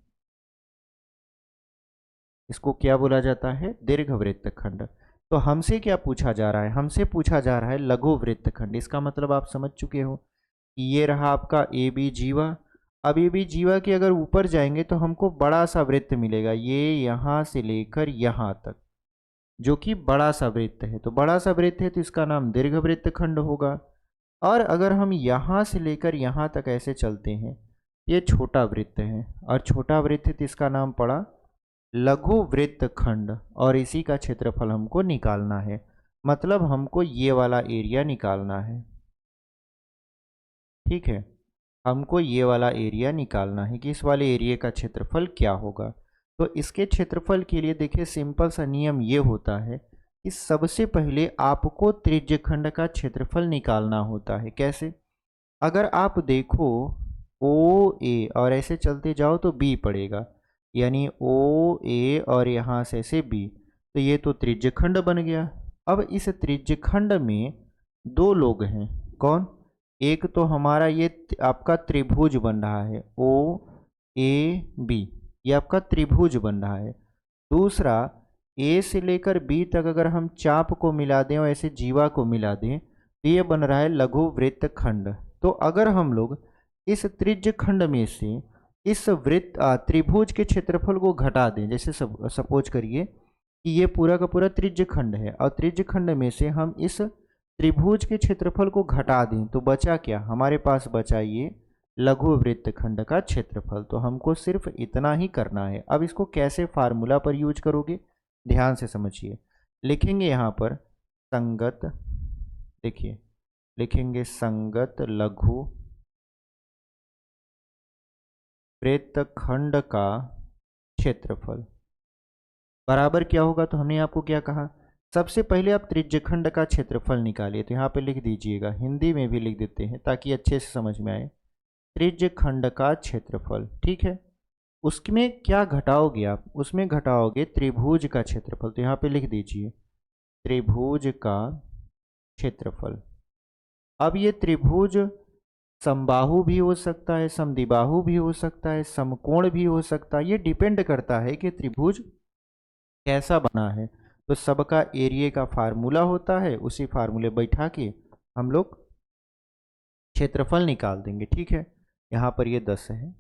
A: इसको क्या बोला जाता है, दीर्घ वृत्तखंड। तो हमसे क्या पूछा जा रहा है, हमसे पूछा जा रहा है लघु वृत्तखंड। इसका मतलब आप समझ चुके हो कि ये रहा आपका ए बी जीवा। अब ए बी जीवा के अगर ऊपर जाएंगे तो हमको बड़ा सा वृत्त मिलेगा, ये यहाँ से लेकर यहाँ तक, जो कि बड़ा सा वृत्त है। तो बड़ा सा वृत्त है तो इसका नाम दीर्घ वृत्तखंड होगा। और अगर हम यहाँ से लेकर यहाँ तक ऐसे चलते हैं, ये छोटा वृत्त है, और छोटा वृत्त है तो इसका नाम पड़ा लघु वृत्तखंड। और इसी का क्षेत्रफल हमको निकालना है, मतलब हमको ये वाला एरिया निकालना है। ठीक है, हमको ये वाला एरिया निकालना है कि इस वाले एरिया का क्षेत्रफल क्या होगा। तो इसके क्षेत्रफल के लिए देखिए सिंपल सा नियम ये होता है कि सबसे पहले आपको त्रिज्यखंड का क्षेत्रफल निकालना होता है। कैसे? अगर आप देखो ओ ए और ऐसे चलते जाओ तो बी पड़ेगा, यानी ओ ए और यहाँ से ऐसे बी, तो ये तो त्रिज्यखंड बन गया। अब इस त्रिज्यखंड में दो लोग हैं, कौन? एक तो हमारा ये आपका त्रिभुज बन रहा है ओ ए बी, ये आपका त्रिभुज बन रहा है। दूसरा, ए से लेकर बी तक अगर हम चाप को मिला दें और ऐसे जीवा को मिला दें तो ये बन रहा है लघु वृत्तखंड। तो अगर हम लोग इस त्रिज्यखंड में से इस वृत्त त्रिभुज के क्षेत्रफल को घटा दें, जैसे सपोज करिए कि ये पूरा का पूरा त्रिज्यखंड है और त्रिज्यखंड में से हम इस त्रिभुज के क्षेत्रफल को घटा दें, तो बचा क्या हमारे पास? बचा ये लघु वृत्तखंड का क्षेत्रफल। तो हमको सिर्फ इतना ही करना है। अब इसको कैसे फार्मूला पर यूज करोगे, ध्यान से समझिए। लिखेंगे यहाँ पर संगत, देखिए लिखेंगे संगत लघु वृत्तखंड का क्षेत्रफल बराबर क्या होगा। तो हमने आपको क्या कहा, सबसे पहले आप त्रिज्यखंड का क्षेत्रफल निकालिए। तो यहाँ पे लिख दीजिएगा, हिंदी में भी लिख देते हैं ताकि अच्छे से समझ में आए, त्रिज्यखंड का क्षेत्रफल। ठीक है, उसमें क्या घटाओगे आप? उसमें घटाओगे त्रिभुज का क्षेत्रफल। तो यहाँ पे लिख दीजिए त्रिभुज का क्षेत्रफल। अब ये त्रिभुज समबाहु भी हो सकता है, समद्विबाहु भी हो सकता है, समकोण भी हो सकता है, ये डिपेंड करता है कि त्रिभुज कैसा बना है। तो सबका एरिया का फार्मूला होता है, उसी फार्मूले बैठा के हम लोग क्षेत्रफल निकाल देंगे। ठीक है, यहाँ पर ये 10 है।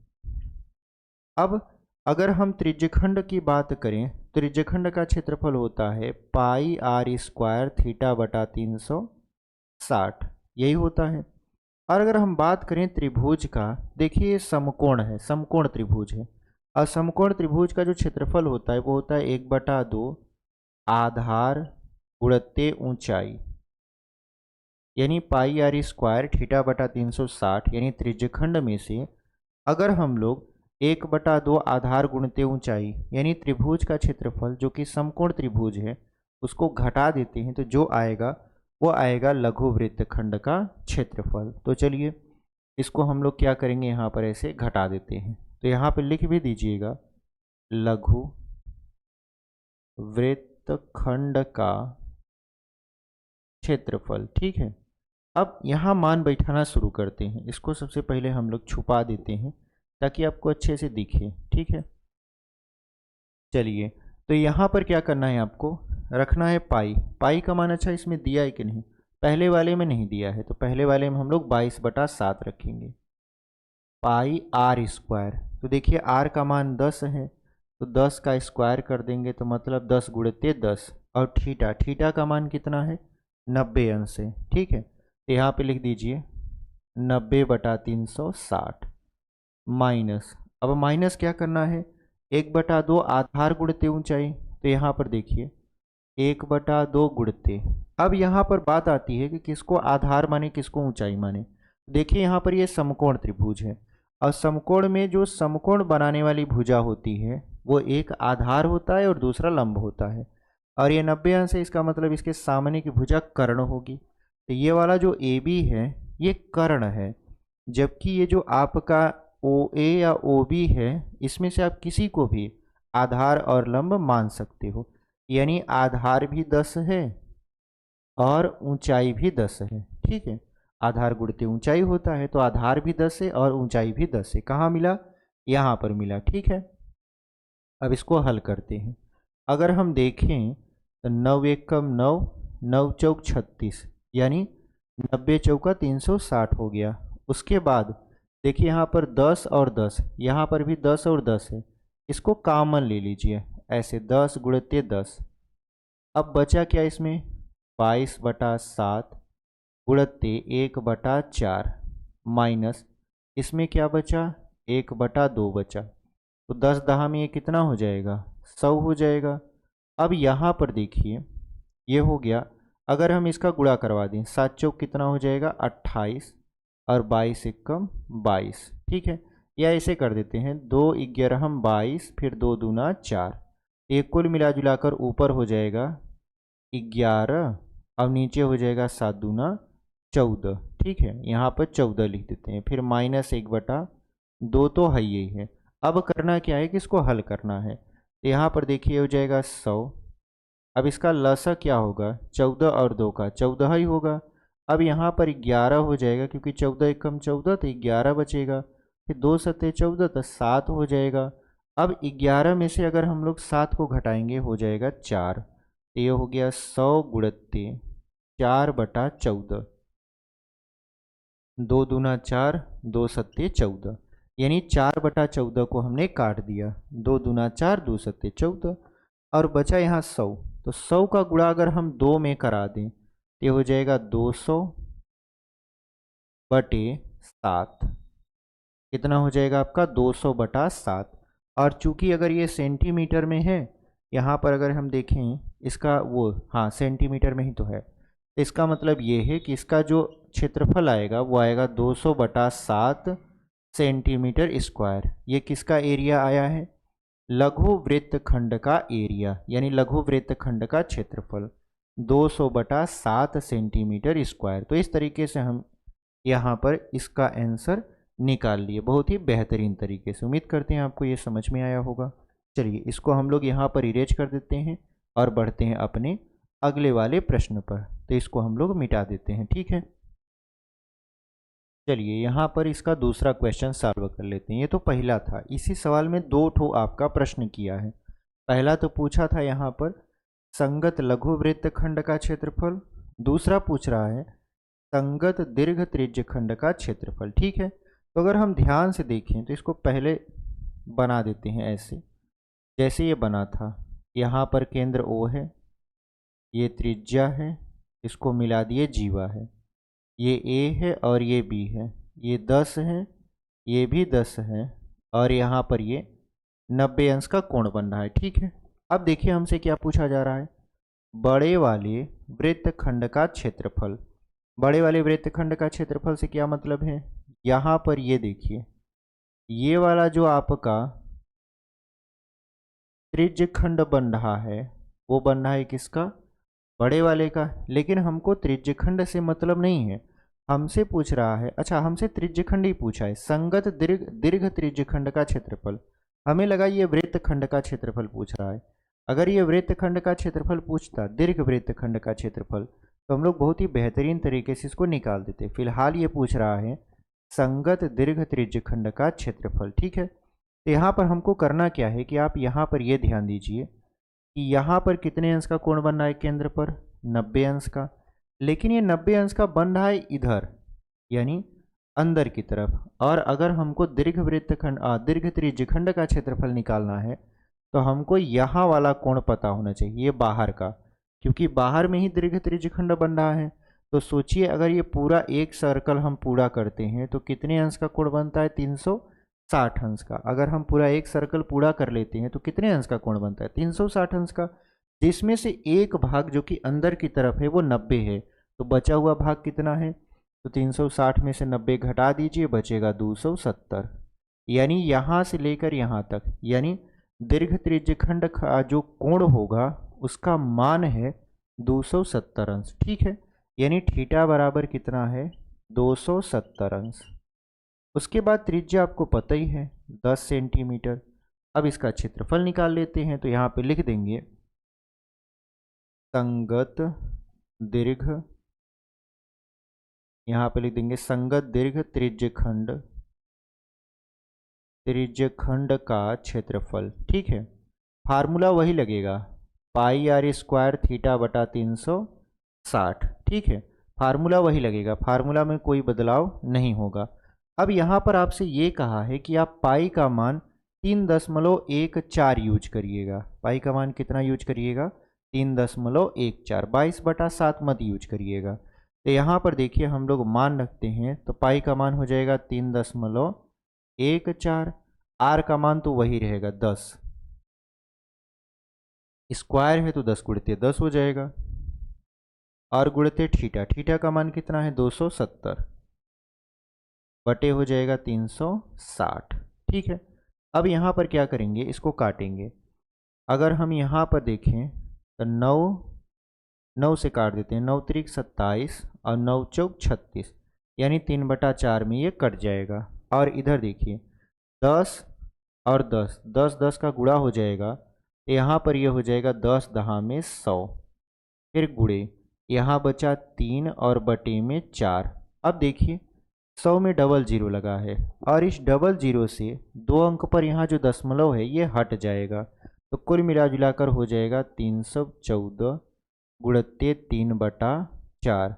A: अब अगर हम त्रिज्यखंड की बात करें, त्रिज्यखंड का क्षेत्रफल होता है पाई आर स्क्वायर थीटा बटा 360, यही होता है। और अगर हम बात करें त्रिभुज का, देखिए समकोण है, समकोण त्रिभुज है, और समकोण त्रिभुज का जो क्षेत्रफल होता है वो होता है 1/2 आधार गुणित ऊंचाई, यानी पाई आर स्क्वायर थीटा बटा 360। यानी त्रिज्यखंड में से अगर हम लोग 1/2 आधार गुणित ऊंचाई यानी त्रिभुज का क्षेत्रफल जो कि समकोण त्रिभुज है उसको घटा देते हैं, तो जो आएगा वो आएगा लघु वृत्तखंड का क्षेत्रफल। तो चलिए इसको हम लोग क्या करेंगे, यहाँ पर ऐसे घटा देते हैं। तो यहाँ पर लिख भी दीजिएगा लघु वृत्तखंड का क्षेत्रफल। ठीक है, अब यहाँ मान बैठाना शुरू करते हैं। इसको सबसे पहले हम लोग छुपा देते हैं ताकि आपको अच्छे से दिखे। ठीक है, चलिए, तो यहाँ पर क्या करना है, आपको रखना है पाई। पाई का मान अच्छा इसमें दिया है कि नहीं, पहले वाले में नहीं दिया है, तो पहले वाले में हम लोग 22/7 रखेंगे। पाई आर स्क्वायर, तो देखिए आर का मान 10 है, तो 10 का स्क्वायर कर देंगे तो मतलब 10 गुणित 10। और थीटा, थीटा का मान कितना है, 90 अंश है। ठीक है, तो यहाँ पे लिख दीजिए 90/360 माइनस, अब माइनस क्या करना है, 1/2 आधार गुणते ऊंचाई, तो यहाँ पर देखिए 1/2 गुणते। अब यहाँ पर बात आती है कि किसको आधार माने किसको ऊंचाई माने। देखिए यहाँ पर ये समकोण त्रिभुज है, और समकोण में जो समकोण बनाने वाली भुजा होती है वो एक आधार होता है और दूसरा लंब होता है। और ये 90 अंश है, इसका मतलब इसके सामने की भुजा कर्ण होगी। तो ये वाला जो ए बी है ये कर्ण है, जबकि ये जो आपका ओ ए या ओ बी है इसमें से आप किसी को भी आधार और लंब मान सकते हो। यानी आधार भी 10 है और ऊंचाई भी 10 है। ठीक है, आधार गुणित ऊंचाई होता है, तो आधार भी 10 है और ऊंचाई भी 10 है। कहाँ मिला, यहाँ पर मिला। ठीक है, अब इसको हल करते हैं। अगर हम देखें तो 9 एकम 9, 9 चौक 36, यानी 90 चौका 360 हो गया। उसके बाद देखिए यहाँ पर 10 और 10, यहाँ पर भी 10 और 10 है, इसको कॉमन ले लीजिए ऐसे 10 गुणित 10। अब बचा क्या इसमें, 22/7 गुणित 1/4 माइनस इसमें क्या बचा, 1/2 बचा। तो 10 दहा में ये कितना हो जाएगा, 100 हो जाएगा। अब यहाँ पर देखिए ये हो गया, अगर हम इसका गुणा करवा दें 7 चौक कितना हो जाएगा 28 और 22 एकम 22। ठीक है, या ऐसे कर देते हैं 2 11 22 फिर 2 दूना 4, एक कुल मिला जुलाकर ऊपर हो जाएगा 11, अब नीचे हो जाएगा 7 दूना 14। ठीक है, यहाँ पर 14 लिख देते हैं, फिर माइनस 1/2 तो है यही है। अब करना क्या है कि इसको हल करना है, तो यहाँ पर देखिए हो जाएगा 100। अब इसका लसा क्या होगा, 14 और 2 का 14 ही होगा। अब यहाँ पर 11 हो जाएगा, क्योंकि 14 एकम 14 तो 11 बचेगा, फिर 2 सत्ते 14 तो 7 हो जाएगा। अब 11 में से अगर हम लोग 7 को घटाएंगे हो जाएगा 4, तो ये हो गया 100 गुणित 4/14, 2 दूना 4, 2 सत्ते 14, यानी 4/14 को हमने काट दिया, 2 दूना 4, 2 सत्ते 14, और बचा यहाँ 100। तो 100 का गुणा अगर हम 2 में करा दें तो ये हो जाएगा 200/7, कितना हो जाएगा आपका 200/7। और चूंकि अगर ये सेंटीमीटर में है, यहाँ पर अगर हम देखें इसका वो, हाँ सेंटीमीटर में ही तो है, तो इसका मतलब ये है कि इसका जो क्षेत्रफल आएगा वो आएगा 200/7 सेंटीमीटर स्क्वायर। ये किसका एरिया आया है, लघु वृत्तखंड का एरिया, यानी लघु वृत्तखंड का क्षेत्रफल 200/7 सेंटीमीटर स्क्वायर। तो इस तरीके से हम यहाँ पर इसका आंसर निकाल लिए, बहुत ही बेहतरीन तरीके से। उम्मीद करते हैं आपको ये समझ में आया होगा। चलिए इसको हम लोग यहाँ पर इरेज कर देते हैं और बढ़ते हैं अपने अगले वाले प्रश्न पर। तो इसको हम लोग मिटा देते हैं। ठीक है, चलिए यहाँ पर इसका दूसरा क्वेश्चन सॉल्व कर लेते हैं। ये तो पहला था, इसी सवाल में 2 ठो आपका प्रश्न किया है। पहला तो पूछा था यहाँ पर संगत लघु वृत्तखंड का क्षेत्रफल, दूसरा पूछ रहा है संगत दीर्घ त्रिज्यखंड का क्षेत्रफल। ठीक है, तो अगर हम ध्यान से देखें तो इसको पहले बना देते हैं ऐसे, जैसे ये बना था। यहाँ पर केंद्र O है, ये त्रिज्या है, इसको मिला दिए जीवा है, ये A है और ये B है, ये 10 है, ये भी 10 है, और यहाँ पर ये 90 अंश का कोण बन रहा है। ठीक है, अब देखिए हमसे क्या पूछा जा रहा है, बड़े वाले वृत्तखंड का क्षेत्रफल। बड़े वाले वृत्तखंड का क्षेत्रफल से क्या मतलब है, यहाँ पर ये देखिए ये वाला जो आपका त्रिज्यखंड बन रहा है वो बन रहा है किसका, बड़े वाले का। लेकिन हमको त्रिज्यखंड से मतलब नहीं है, हमसे पूछ रहा है, अच्छा हमसे त्रिज्यखंड ही पूछा है, संगत दीर्घ दीर्घ त्रिज्यखंड का क्षेत्रफल। हमें लगा ये वृत्तखंड का क्षेत्रफल पूछ रहा है। अगर ये वृत्तखंड का क्षेत्रफल पूछता, दीर्घ वृत्तखंड का क्षेत्रफल, तो हम लोग बहुत ही बेहतरीन तरीके से इसको निकाल देते। फिलहाल ये पूछ रहा है संगत दीर्घ त्रिज्यखंड का क्षेत्रफल। ठीक है, तो यहाँ पर हमको करना क्या है कि आप यहाँ पर ये ध्यान दीजिए कि यहाँ पर कितने अंश का कोण बन रहा है केंद्र पर, 90 अंश का। लेकिन ये 90 अंश का बन रहा है इधर, यानी अंदर की तरफ। और अगर हमको दीर्घ त्रिज्यखंड का क्षेत्रफल निकालना है तो हमको यहाँ वाला कोण पता होना चाहिए, ये बाहर का, क्योंकि बाहर में ही दीर्घ त्रिज्यखंड बन रहा है। तो सोचिए अगर ये पूरा एक सर्कल हम पूरा करते हैं तो कितने अंश का कोण बनता है, 360 अंश का। अगर हम पूरा एक सर्कल पूरा कर लेते हैं तो कितने अंश का कोण बनता है, 360 अंश का, जिसमें से एक भाग जो कि अंदर की तरफ है वो 90 है। तो बचा हुआ भाग कितना है, तो 360 में से 90 घटा दीजिए, बचेगा 270। यानी यहाँ से लेकर यहाँ तक, यानी दीर्घ त्रिज्यखंड का जो कोण होगा उसका मान है 270 अंश। ठीक है, यानी थीटा बराबर कितना है, 270 अंश। उसके बाद त्रिज्या आपको पता ही है 10 सेंटीमीटर। अब इसका क्षेत्रफल निकाल लेते हैं, तो यहाँ पे लिख देंगे संगत दीर्घ, यहाँ पे लिख देंगे संगत दीर्घ त्रिज्यखंड का क्षेत्रफल। ठीक है, फार्मूला वही लगेगा, पाई आर स्क्वायर थीटा बटा 360। ठीक है, फार्मूला वही लगेगा, फार्मूला में कोई बदलाव नहीं होगा। अब यहाँ पर आपसे ये कहा है कि आप पाई का मान 3.14 यूज करिएगा। पाई का मान कितना यूज करिएगा, 3.14, 22/7 मत यूज करिएगा। तो यहाँ पर देखिए हम लोग मान रखते हैं, तो पाई का मान हो जाएगा 3.14, आर का मान तो वही रहेगा 10, स्क्वायर है तो 10 गुणित 10 हो जाएगा, और गुणित थीटा, थीटा का मान कितना है 270, बटे हो जाएगा 360। ठीक है, अब यहाँ पर क्या करेंगे, इसको काटेंगे। अगर हम यहाँ पर देखें तो 9 से काट देते हैं, 9 त्रिक 27 और 9 चौक 36, यानी 3/4 में ये कट जाएगा। और इधर देखिए 10 और 10, 10 का गुणा हो जाएगा, यहाँ पर ये हो जाएगा 10 दहा में 100, फिर गुणे, यहाँ बचा 3 और बटे में 4। अब देखिए 100 में डबल जीरो लगा है, और इस डबल जीरो से 2 अंक पर यहाँ जो दशमलव है ये हट जाएगा, तो कुल मिला जुलाकर हो जाएगा 314 गुणित 3/4।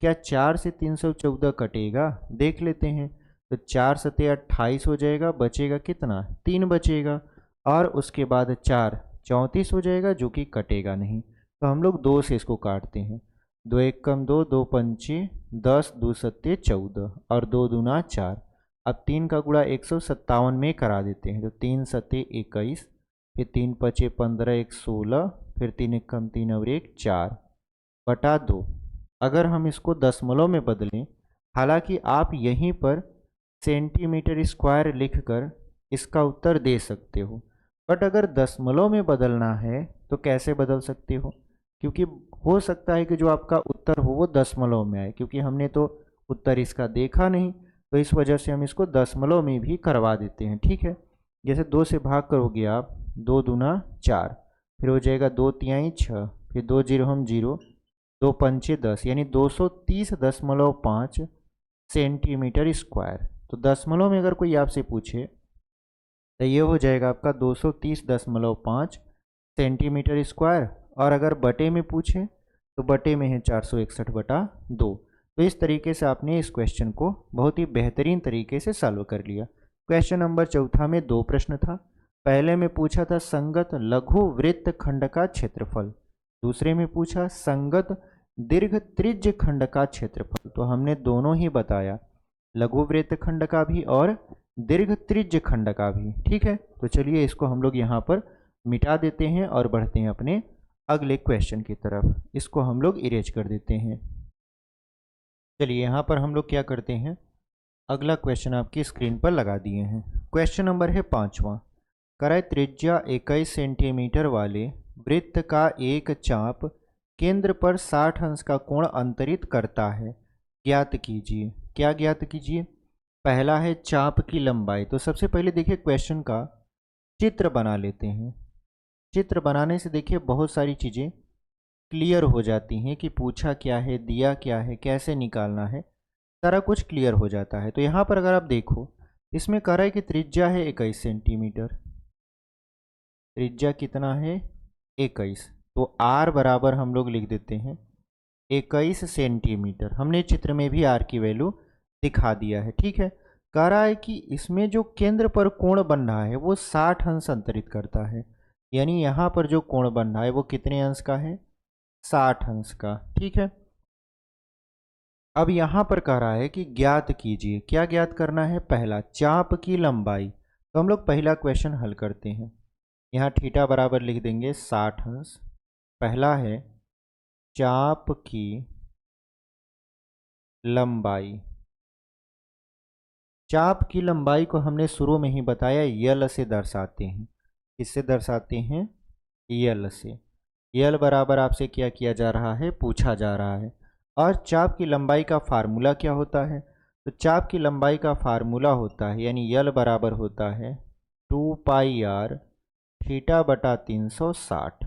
A: क्या 4 से 314 कटेगा, देख लेते हैं। तो 4 सते 28 हो जाएगा, बचेगा कितना, 3 बचेगा, और उसके बाद 4 34 हो जाएगा, जो कि कटेगा नहीं। तो हम लोग 2 से इसको काटते हैं, 2 एक कम 2, 2 पंचे 10, 2 सत्ते 14 और 2 दूना 4। अब 3 का गुणा 157 में करा देते हैं, तो 3 सत्ते 21, फिर 3 पचे 15, 1 16, फिर 3 एक कम 3 और 1 4 बटा 2। अगर हम इसको दशमलव में बदलें, हालांकि आप यहीं पर सेंटीमीटर स्क्वायर लिखकर इसका उत्तर दे सकते हो, बट अगर दशमलव में बदलना है तो कैसे बदल सकते हो, क्योंकि हो सकता है कि जो आपका उत्तर हो वो दशमलव में आए, क्योंकि हमने तो उत्तर इसका देखा नहीं, तो इस वजह से हम इसको दशमलव में भी करवा देते हैं। ठीक है, जैसे 2 से भाग करोगे आप, 2 दूना 4, फिर हो जाएगा 2 तिहाई 6, फिर 2 जीरो हम 0, 2 पंचे 10, यानी 230.5 सेंटीमीटर स्क्वायर। तो दशमलव में अगर कोई आपसे पूछे तो ये हो जाएगा आपका 230.5 सेंटीमीटर स्क्वायर, और अगर बटे में पूछे तो बटे में है 461/2। तो इस तरीके से आपने इस क्वेश्चन को बहुत ही बेहतरीन तरीके से सॉल्व कर लिया। क्वेश्चन नंबर 4 में 2 प्रश्न था। पहले में पूछा था संगत लघु वृत्त खंड का क्षेत्रफल, दूसरे में पूछा संगत दीर्घ त्रिज्य खंड का क्षेत्रफल। तो हमने दोनों ही बताया, लघु वृत्त खंड का भी और दीर्घ त्रिज्य खंड का भी। ठीक है, तो चलिए इसको हम लोग यहाँ पर मिटा देते हैं और बढ़ते हैं अपने अगले क्वेश्चन की तरफ। इसको हम लोग इरेज कर देते हैं। चलिए यहाँ पर हम लोग क्या करते हैं, अगला क्वेश्चन आपकी स्क्रीन पर लगा दिए हैं। क्वेश्चन नंबर है 5वां। कराए त्रिज्या 21 सेंटीमीटर वाले वृत्त का एक चाप केंद्र पर 60 अंश का कोण अंतरित करता है, ज्ञात कीजिए। क्या ज्ञात कीजिए, पहला है चाप की लंबाई। तो सबसे पहले देखिए क्वेश्चन का चित्र बना लेते हैं। चित्र बनाने से देखिए बहुत सारी चीज़ें क्लियर हो जाती हैं कि पूछा क्या है, दिया क्या है, कैसे निकालना है। सारा कुछ क्लियर हो जाता है। तो यहाँ पर अगर आप देखो, इसमें कह रहा है कि त्रिज्या है 21 सेंटीमीटर। त्रिज्या कितना है? 21। तो आर बराबर हम लोग लिख देते हैं 21 सेंटीमीटर। हमने चित्र में भी आर की वैल्यू दिखा दिया है, ठीक है। कह रहा है कि इसमें जो केंद्र पर कोण बन रहा है वो 60 अंश अंतरित करता है। यानी यहाँ पर जो कोण बन रहा है वो कितने अंश का है? 60 अंश का, ठीक है। अब यहाँ पर कह रहा है कि ज्ञात कीजिए। क्या ज्ञात करना है? पहला, चाप की लंबाई। तो हम लोग पहला क्वेश्चन हल करते हैं। यहाँ थीटा बराबर लिख देंगे 60 अंश। पहला है चाप की लंबाई। चाप की लंबाई को हमने शुरू में ही बताया, यल से दर्शाते हैं। किससे दर्शाते हैं? यल से। यल बराबर आपसे क्या किया जा रहा है? पूछा जा रहा है। और चाप की लंबाई का फार्मूला क्या होता है? तो चाप की लंबाई का फार्मूला होता है, यानी यल बराबर होता है 2πr थीटा बटा 360।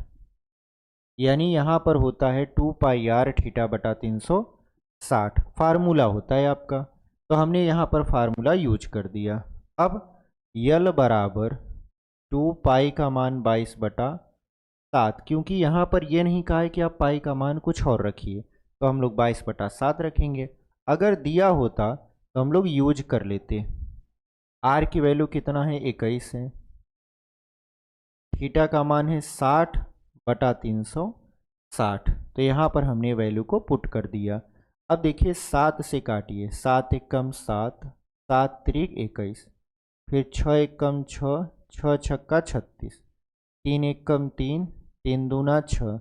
A: यानी यहाँ पर होता है 2πr थीटा बटा 360 फार्मूला होता है आपका। तो हमने यहाँ पर फार्मूला यूज कर दिया। अब यल बराबर 2π का मान 22/7, क्योंकि यहाँ पर ये नहीं कहा है कि आप पाई का मान कुछ और रखिए, तो हम लोग 22/7 रखेंगे। अगर दिया होता तो हम लोग यूज कर लेते। आर की वैल्यू कितना है? 21 है। थीटा का मान है 60/360। तो यहाँ पर हमने वैल्यू को पुट कर दिया। अब देखिए 7 से काटिए, 7 एकम 7, 7 त्रिक 21, फिर 6 एकम 6, 6 छक्का 36, 3 एकम 3, 3 दूना 6,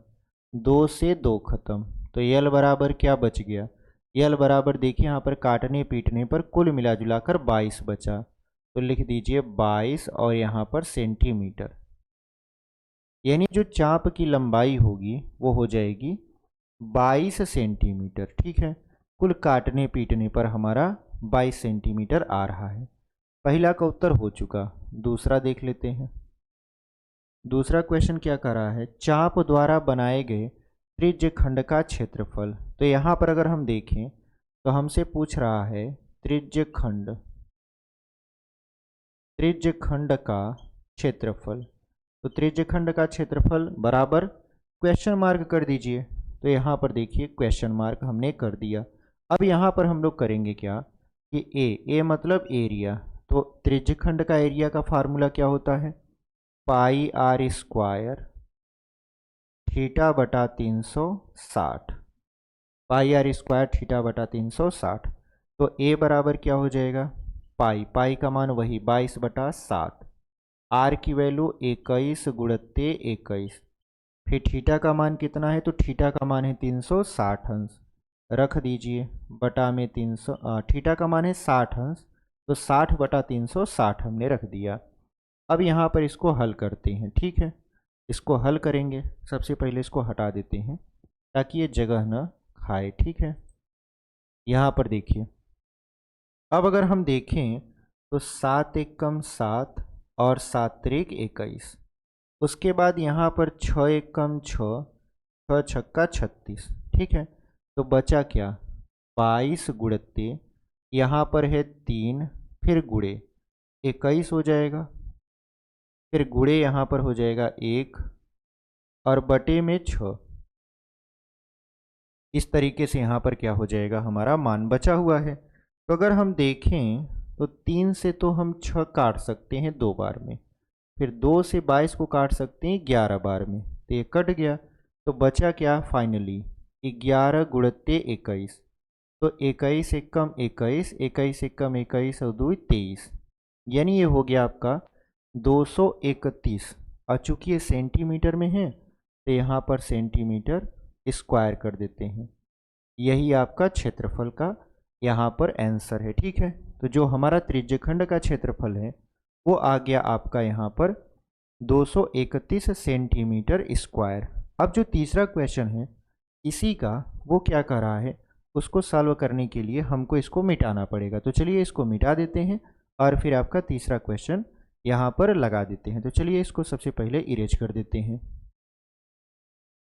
A: 2 से 2 खत्म। तो यल बराबर क्या बच गया? यल बराबर देखिए यहाँ पर काटने पीटने पर कुल मिला जुलाकर 22 बचा। तो लिख दीजिए 22 और यहाँ पर सेंटीमीटर। यानी जो चाप की लंबाई होगी वो हो जाएगी 22 सेंटीमीटर, ठीक है। कुल काटने पीटने पर हमारा 22 सेंटीमीटर आ रहा है। पहला का उत्तर हो चुका। दूसरा देख लेते हैं। दूसरा क्वेश्चन क्या कर रहा है? चाप द्वारा बनाए गए त्रिज्य खंड का क्षेत्रफल। तो यहाँ पर अगर हम देखें तो हमसे पूछ रहा है त्रिज्य खंड का क्षेत्रफल। तो त्रिज्य खंड का क्षेत्रफल बराबर क्वेश्चन मार्क कर दीजिए। तो यहाँ पर देखिए क्वेश्चन मार्क हमने कर दिया। अब यहाँ पर हम लोग करेंगे क्या कि ए मतलब एरिया। तो त्रिज्य खंड का एरिया का फार्मूला क्या होता है? πr² थीटा बटा 360। πr² थीटा बटा 360। तो ए बराबर क्या हो जाएगा? पाई का मान वही 22/7। आर की वैल्यू 21 गुणित्ते 21। फिर थीटा का मान कितना है? तो थीटा का मान है 360 अंश। रख दीजिए बटा में 300। थीटा का मान है 60 अंश, तो 60/360 हमने रख दिया। अब यहाँ पर इसको हल करते हैं, ठीक है। इसको हल करेंगे, सबसे पहले इसको हटा देते हैं ताकि ये जगह न खाए, ठीक है। यहाँ पर देखिए, अब अगर हम देखें तो 7 एकम 7 और 7 त्रिक 21। उसके बाद यहाँ पर 6 एकम 6, 6 छक्का 36, ठीक है। तो बचा क्या? 22 गुणित्ते यहाँ पर है 3, फिर गुणे 21 हो जाएगा, फिर गुणे यहाँ पर हो जाएगा 1 और बटे में 6। इस तरीके से यहाँ पर क्या हो जाएगा? हमारा मान बचा हुआ है। तो अगर हम देखें तो 3 से तो हम 6 काट सकते हैं 2 बार में, फिर 2 से 22 को काट सकते हैं 11 बार में, तो ये कट गया। तो बचा क्या फाइनली? 11 गुणित्ते 21। तो 21 एकम 21, 21 एकम 21 और 2 23, यानी ये हो गया आपका 231। और चूंकि ये सेंटीमीटर में है तो यहाँ पर सेंटीमीटर स्क्वायर कर देते हैं। यही आपका क्षेत्रफल का यहाँ पर आंसर है, ठीक है। तो जो हमारा त्रिज्यखंड का क्षेत्रफल है वो आ गया आपका यहाँ पर 231 सेंटीमीटर स्क्वायर। अब जो तीसरा क्वेश्चन है इसी का, वो क्या कर रहा है, उसको सॉल्व करने के लिए हमको इसको मिटाना पड़ेगा। तो चलिए इसको मिटा देते हैं और फिर आपका तीसरा क्वेश्चन यहाँ पर लगा देते हैं। तो चलिए इसको सबसे पहले इरेज कर देते हैं।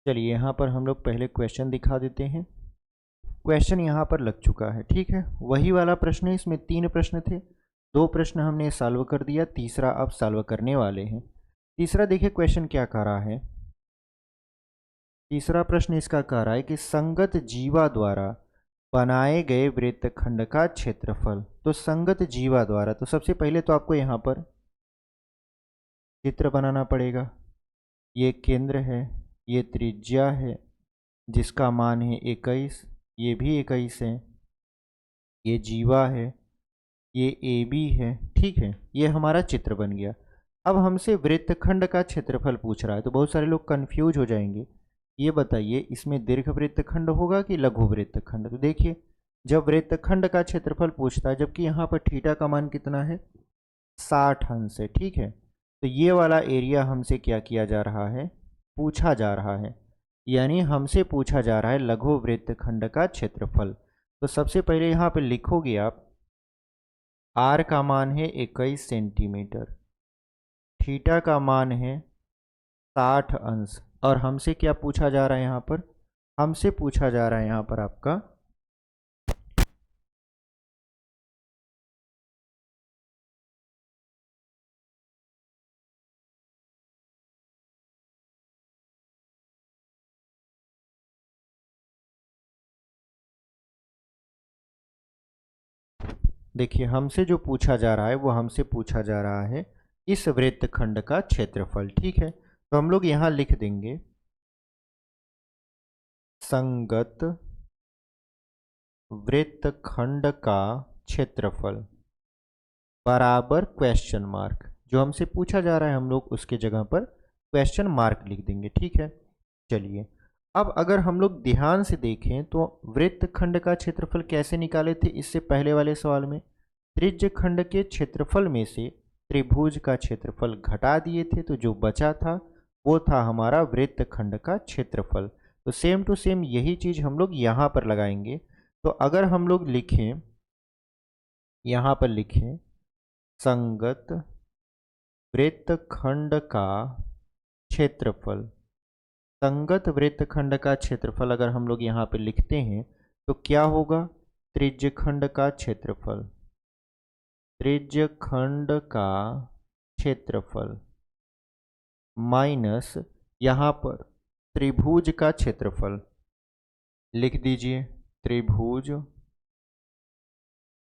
A: चलिए यहाँ पर हम लोग पहले क्वेश्चन दिखा देते हैं। क्वेश्चन यहाँ पर लग चुका है। ठीक है, वही वाला प्रश्न है, इसमें 3 प्रश्न थे, 2 प्रश्न हमने सॉल्व कर दिया, तीसरा अब सॉल्व करने वाले हैं। तीसरा देखिए क्वेश्चन क्या कह रहा है। तीसरा प्रश्न इसका कह रहा है कि संगत जीवा द्वारा बनाए गए वृत्तखंड का क्षेत्रफल। तो संगत जीवा द्वारा, तो सबसे पहले तो आपको यहाँ पर चित्र बनाना पड़ेगा। ये केंद्र है, ये त्रिज्या है जिसका मान है 21, ये भी 21 है, ये जीवा है, ये ए बी है। ठीक है, ये हमारा चित्र बन गया। अब हमसे वृत्तखंड का क्षेत्रफल पूछ रहा है, तो बहुत सारे लोग कंफ्यूज हो जाएंगे। ये बताइए इसमें दीर्घ वृत्तखंड होगा कि लघु वृत्तखंड। तो देखिए जब वृत्तखंड का क्षेत्रफल पूछता है, जबकि यहाँ पर थीटा का मान कितना है 60 अंश है। ठीक है, तो ये वाला एरिया हमसे क्या किया जा रहा है, पूछा जा रहा है, यानी हमसे पूछा जा रहा है लघु वृत्तखंड का क्षेत्रफल। तो सबसे पहले यहाँ पे लिखोगे आप आर का मान है 21 सेंटीमीटर, थीटा का मान है 60 अंश, और हमसे क्या पूछा जा रहा है यहाँ पर, हमसे पूछा जा रहा है यहाँ पर आपका देखिए हमसे जो पूछा जा रहा है वो हमसे पूछा जा रहा है इस वृत्तखंड का क्षेत्रफल। ठीक है, तो हम लोग यहाँ लिख देंगे संगत वृत्तखंड का क्षेत्रफल बराबर क्वेश्चन मार्क। जो हमसे पूछा जा रहा है हम लोग उसके जगह पर क्वेश्चन मार्क लिख देंगे। ठीक है, चलिए अब अगर हम लोग ध्यान से देखें तो वृत्तखंड का क्षेत्रफल कैसे निकाले थे इससे पहले वाले सवाल में, त्रिज्य खंड के क्षेत्रफल में से त्रिभुज का क्षेत्रफल घटा दिए थे, तो जो बचा था वो था हमारा वृत्तखंड का क्षेत्रफल। तो सेम टू सेम यही चीज हम लोग यहाँ पर लगाएंगे। तो अगर हम लोग लिखें, यहाँ पर लिखें संगत वृत्तखंड का क्षेत्रफल, संगत वृत्तखंड का क्षेत्रफल अगर हम लोग यहाँ पे लिखते हैं तो क्या होगा, त्रिज्यखंड का क्षेत्रफल, त्रिज्यखंड का क्षेत्रफल माइनस यहाँ पर त्रिभुज का क्षेत्रफल, लिख दीजिए त्रिभुज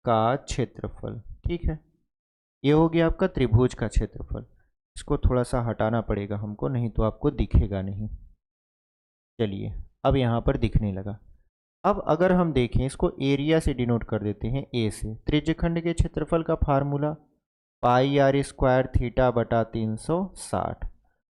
A: का क्षेत्रफल। ठीक है, ये हो गया आपका त्रिभुज का क्षेत्रफल। इसको थोड़ा सा हटाना पड़ेगा हमको, नहीं तो आपको दिखेगा नहीं। चलिए अब यहाँ पर दिखने लगा। अब अगर हम देखें इसको एरिया से डिनोट कर देते हैं ए से। त्रिज्यखंड के क्षेत्रफल का formula pi R square theta बटा 360।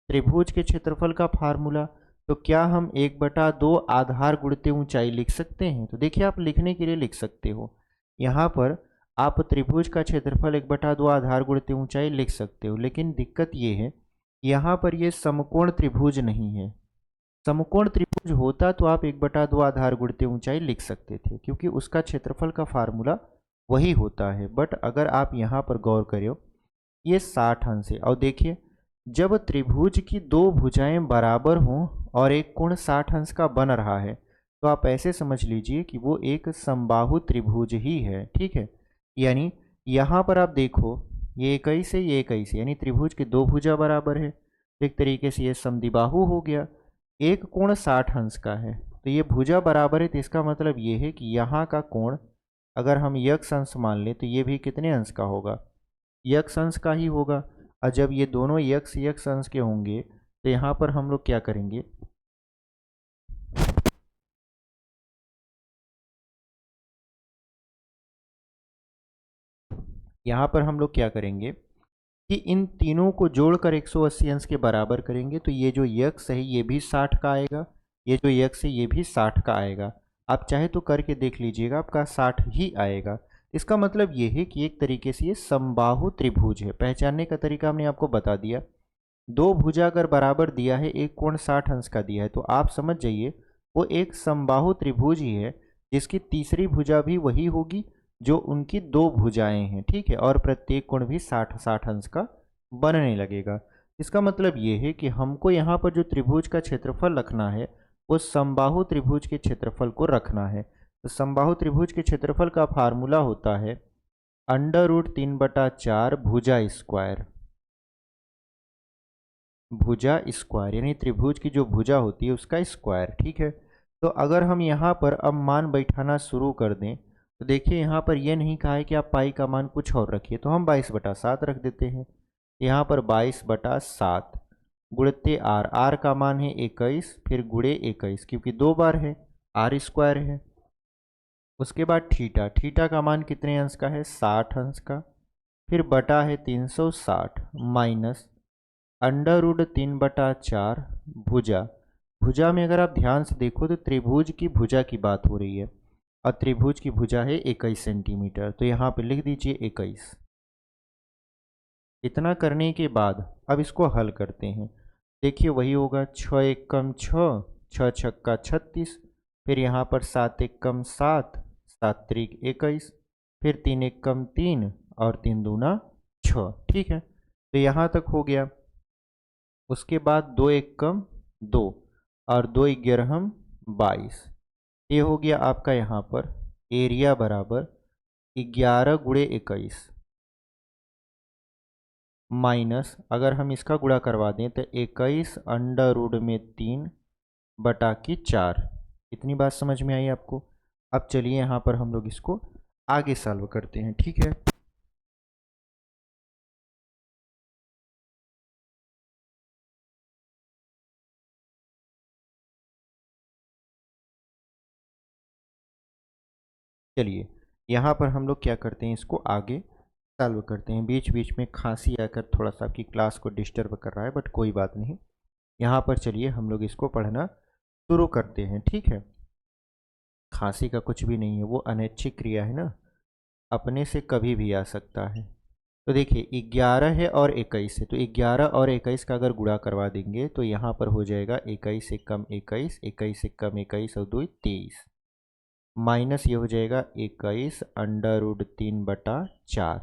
A: त्रिभुज के क्षेत्रफल का फार्मूला, तो क्या हम 1/2 आधार गुणित ऊंचाई लिख सकते हैं। तो देखिए आप लिखने के लिए लिख सकते हो, यहाँ पर आप त्रिभुज का क्षेत्रफल 1/2 आधार गुणित ऊंचाई लिख सकते हो, लेकिन दिक्कत ये है यहाँ पर ये समकोण त्रिभुज नहीं है। समकोण त्रिभुज होता तो आप 1/2 आधार गुणित ऊंचाई लिख सकते थे, क्योंकि उसका क्षेत्रफल का फार्मूला वही होता है। बट अगर आप यहाँ पर गौर करो, ये 60 अंश है, और देखिए जब त्रिभुज की दो भुजाएं बराबर हों और एक कोण 60 अंश का बन रहा है, तो आप ऐसे समझ लीजिए कि वो एक समबाहु त्रिभुज ही है। ठीक है, यानी यहाँ पर आप देखो ये 21 है, ये 21 है, यानी त्रिभुज की दो भुजा बराबर है, एक तरीके से ये समद्विबाहु हो गया। एक कोण 60 अंश का है, तो ये भुजा बराबर है, तो इसका मतलब ये है कि यहाँ का कोण अगर हम यक्ष अंश मान लें तो ये भी कितने अंश का होगा, यक्ष अंश का ही होगा। और जब ये दोनों यक्ष अंश के होंगे तो यहाँ पर हम लोग क्या करेंगे, यहाँ पर हम लोग क्या करेंगे कि इन तीनों को जोड़कर 180 अंश के बराबर करेंगे। तो ये जो यक्ष है ये भी 60 का आएगा, ये जो यक्ष है ये भी 60 का आएगा। आप चाहे तो करके देख लीजिएगा, आपका 60 ही आएगा। इसका मतलब ये है कि एक तरीके से ये समबाहु त्रिभुज है। पहचानने का तरीका हमने आपको बता दिया, दो भुजा अगर बराबर दिया है, एक कोण 60 अंश का दिया है, तो आप समझ जाइए वो एक समबाहु त्रिभुज ही है, जिसकी तीसरी भुजा भी वही होगी जो उनकी दो भुजाएं हैं। ठीक है, और प्रत्येक कोण भी 60 अंश का बनने लगेगा। इसका मतलब ये है कि हमको यहाँ पर जो त्रिभुज का क्षेत्रफल रखना है वो समबाहु त्रिभुज के क्षेत्रफल को रखना है। तो समबाहु त्रिभुज के क्षेत्रफल का फार्मूला होता है √3/4 भुजा स्क्वायर। भुजा स्क्वायर यानी त्रिभुज की जो भुजा होती है उसका स्क्वायर। ठीक है, तो अगर हम यहाँ पर अब मान बैठाना शुरू कर दें तो देखिए यहाँ पर ये नहीं कहा है कि आप पाई का मान कुछ और रखिए, तो हम 22/7 रख देते हैं। यहाँ पर 22/7 गुणते आर, आर का मान है 21, फिर गुणे 21 क्योंकि 2 बार है, आर स्क्वायर है। उसके बाद थीटा, थीटा का मान कितने अंश का है, 60 अंश का, फिर बटा है 360 माइनस √3/4 भुजा। भुजा में अगर आप ध्यान से देखो तो त्रिभुज की भुजा की बात हो रही है और त्रिभुज की भुजा है 21 सेंटीमीटर, तो यहाँ पे लिख दीजिए 21। इतना करने के बाद अब इसको हल करते हैं। देखिए वही होगा, 6 एकम 6, 6 छक्का 36, फिर यहाँ पर 7 एकम 7, 7 त्रिक 21, फिर 3 एकम 3 और 3 दूना 6। ठीक है, तो यहाँ तक हो गया। उसके बाद 2 एकम 2 और 2 ग्यारहम 22। ये हो गया आपका यहाँ पर एरिया बराबर 11 गुणे 21 माइनस, अगर हम इसका गुणा करवा दें तो 21√3/4। इतनी बात समझ में आई आपको। अब चलिए यहाँ पर हम लोग इसको आगे सॉल्व करते हैं। ठीक है, चलिए यहाँ पर हम लोग क्या करते हैं, इसको आगे सॉल्व करते हैं। बीच बीच में खांसी आकर थोड़ा सा आपकी क्लास को डिस्टर्ब कर रहा है, बट कोई बात नहीं। यहाँ पर चलिए हम लोग इसको पढ़ना शुरू करते हैं। ठीक है, खांसी का कुछ भी नहीं है, वो अनैच्छिक क्रिया है ना, अपने से कभी भी आ सकता है। तो देखिए 11 है और 21 है, तो 11 और 21 का अगर गुणा करवा देंगे तो यहाँ पर हो जाएगा 21 से कम 21, 21 से कम 21 और 2 23, माइनस ये हो जाएगा 21 √3/4।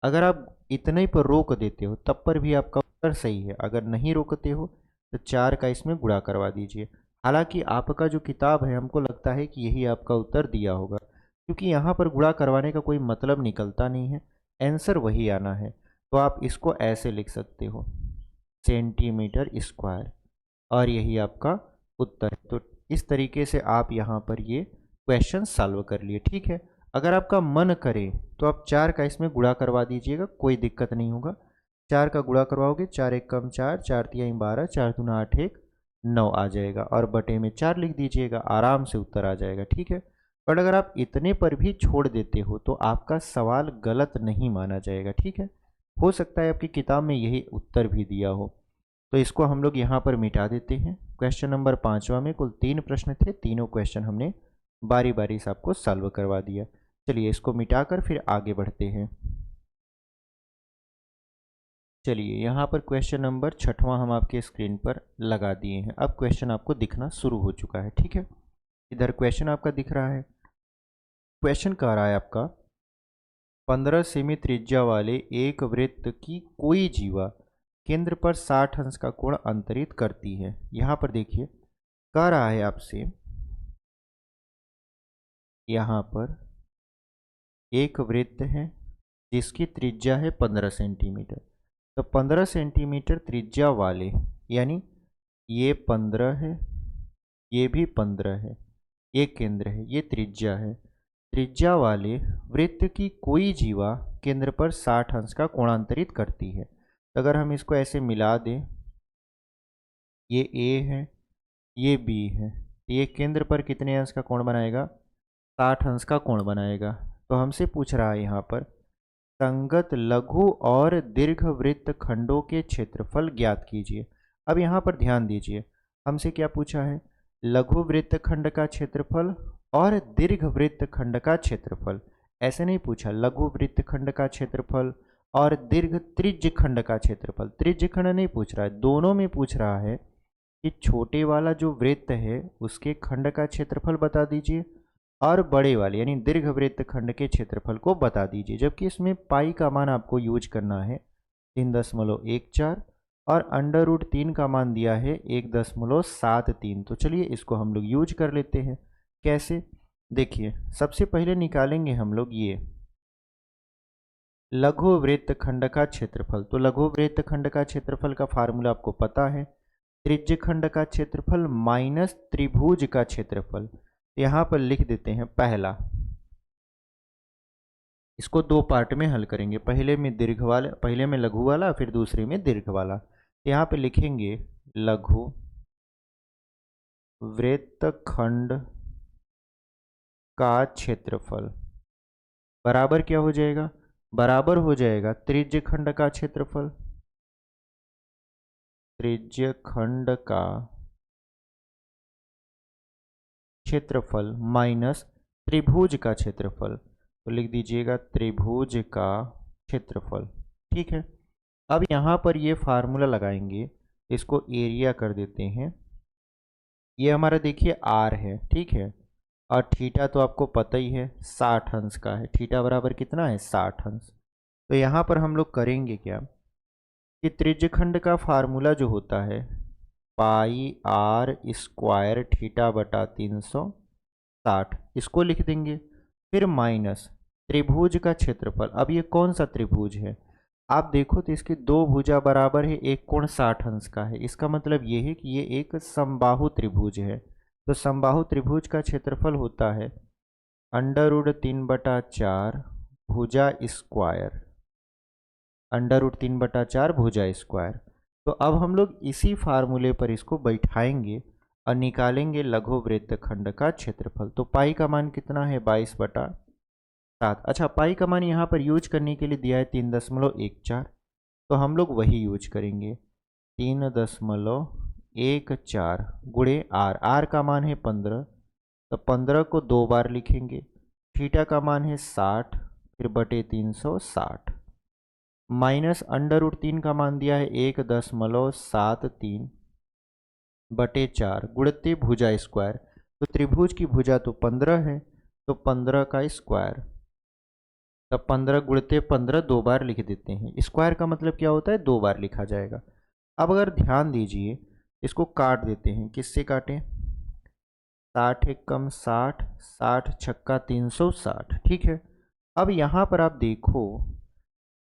A: अगर आप इतने पर रोक देते हो तब पर भी आपका उत्तर सही है, अगर नहीं रोकते हो तो 4 का इसमें गुणा करवा दीजिए। हालांकि आपका जो किताब है हमको लगता है कि यही आपका उत्तर दिया होगा, क्योंकि यहाँ पर गुणा करवाने का कोई मतलब निकलता नहीं है, आंसर वही आना है। तो आप इसको ऐसे लिख सकते हो, सेंटीमीटर स्क्वायर, और यही आपका उत्तर है। तो इस तरीके से आप यहाँ पर ये क्वेश्चन सॉल्व कर लिए। ठीक है, अगर आपका मन करे तो आप 4 का इसमें गुणा करवा दीजिएगा, कोई दिक्कत नहीं होगा। 4 का गुणा करवाओगे, 4 एकम 4, 4 तिहाई 12, 4 दूना 8, 1 9 आ जाएगा, और बटे में 4 लिख दीजिएगा, आराम से उत्तर आ जाएगा। ठीक है, पर अगर आप इतने पर भी छोड़ देते हो तो आपका सवाल गलत नहीं माना जाएगा। ठीक है, हो सकता है आपकी किताब में यही उत्तर भी दिया हो। तो इसको हम लोग यहाँ पर मिटा देते हैं। क्वेश्चन नंबर 5वां में कुल 3 प्रश्न थे, तीनों क्वेश्चन हमने बारी बारी से आपको सॉल्व करवा दिया। चलिए इसको मिटाकर फिर आगे बढ़ते हैं। चलिए यहाँ पर क्वेश्चन नंबर 6वां हम आपके स्क्रीन पर लगा दिए हैं। अब क्वेश्चन आपको दिखना शुरू हो चुका है। ठीक है, इधर क्वेश्चन आपका दिख रहा है। क्वेश्चन कह रहा है आपका 15 सेमी त्रिज्या वाले एक वृत्त की कोई जीवा केंद्र पर 60 अंश का कोण अंतरित करती है। यहाँ पर देखिए कह रहा है आपसे, यहाँ पर एक वृत्त है जिसकी त्रिज्या है 15 सेंटीमीटर। तो 15 सेंटीमीटर त्रिज्या वाले, यानी ये 15 है, ये भी 15 है, ये केंद्र है, ये त्रिज्या है। त्रिज्या वाले वृत्त की कोई जीवा केंद्र पर 60 अंश का कोणांतरित करती है। तो अगर हम इसको ऐसे मिला दें, ये ए है, ये बी है, तो ये केंद्र पर कितने अंश का कोण बनाएगा, 60 अंश का कोण बनाएगा। तो हमसे पूछ रहा है यहाँ पर संगत लघु और दीर्घ वृत्त खंडों के क्षेत्रफल ज्ञात कीजिए। अब यहाँ पर ध्यान दीजिए, हमसे क्या पूछा है, लघु वृत्त खंड का क्षेत्रफल और दीर्घ वृत्त खंड का क्षेत्रफल। ऐसे नहीं पूछा लघु वृत्त खंड का क्षेत्रफल और दीर्घ त्रिज्य खंड का क्षेत्रफल, त्रिज्य खंड नहीं पूछ रहा है, दोनों में पूछ रहा है कि छोटे वाला जो वृत्त है उसके खंड का क्षेत्रफल बता दीजिए और बड़े वाले यानी दीर्घ वृत्त खंड के क्षेत्रफल को बता दीजिए। जबकि इसमें पाई का मान आपको यूज करना है 3.14 और √3 का मान दिया है 1.73। तो चलिए इसको हम लोग यूज कर लेते हैं। कैसे, देखिए सबसे पहले निकालेंगे हम लोग ये लघु वृत्तखंड का क्षेत्रफल। तो लघु वृत्तखंड का क्षेत्रफल का फार्मूला आपको पता है, त्रिज्य खंड का क्षेत्रफल माइनस त्रिभुज का क्षेत्रफल। यहाँ पर लिख देते हैं पहला, इसको दो पार्ट में हल करेंगे, पहले में दीर्घ वाला, पहले में लघु वाला, फिर दूसरे में दीर्घ वाला। तो यहाँ पे लिखेंगे लघु वृत्तखंड का क्षेत्रफल बराबर क्या हो जाएगा, बराबर हो जाएगा त्रिज्य खंड का क्षेत्रफल, त्रिज्य खंड का क्षेत्रफल माइनस त्रिभुज का क्षेत्रफल। तो लिख दीजिएगा त्रिभुज का क्षेत्रफल। ठीक है, अब यहाँ पर ये फार्मूला लगाएंगे, इसको एरिया कर देते हैं। ये हमारा देखिए आर है, ठीक है, और थीटा तो आपको पता ही है 60 अंश का है, थीटा बराबर कितना है 60 अंश। तो यहाँ पर हम लोग करेंगे क्या कि त्रिज्यखंड का फार्मूला जो होता है पाई आर स्क्वायर थीटा बटा 360, इसको लिख देंगे, फिर माइनस त्रिभुज का क्षेत्रफल। अब ये कौन सा त्रिभुज है, आप देखो तो इसकी दो भुजा बराबर है, एक कोण 60 अंश का है, इसका मतलब ये है कि ये एक समबाहु त्रिभुज है। तो समबाहु त्रिभुज का क्षेत्रफल होता है √3/4 भुजा स्क्वायर, √3/4 भुजा स्क्वायर। तो अब हम लोग इसी फार्मूले पर इसको बैठाएंगे और निकालेंगे लघु वृत्तखंड का क्षेत्रफल। तो पाई का मान कितना है 22/7। अच्छा, पाई का मान यहाँ पर यूज करने के लिए दिया है 3.14, तो हम लोग वही यूज करेंगे 3.14 गुणे आर, आर का मान है 15, तो 15 को दो बार लिखेंगे, थीटा का मान है 60, फिर बटे 360, माइनस √3 का मान दिया है 1.73 बटे 4 गुणते भुजा स्क्वायर। तो त्रिभुज की भुजा तो 15 है, तो 15 का स्क्वायर, तब 15 गुणते 15 दो बार लिख देते हैं। स्क्वायर का मतलब क्या होता है, दो बार लिखा जाएगा। अब अगर ध्यान दीजिए, इसको काट देते हैं, किससे काटें, 60 एकम 60, 60 छक्का 360। ठीक है, अब यहाँ पर आप देखो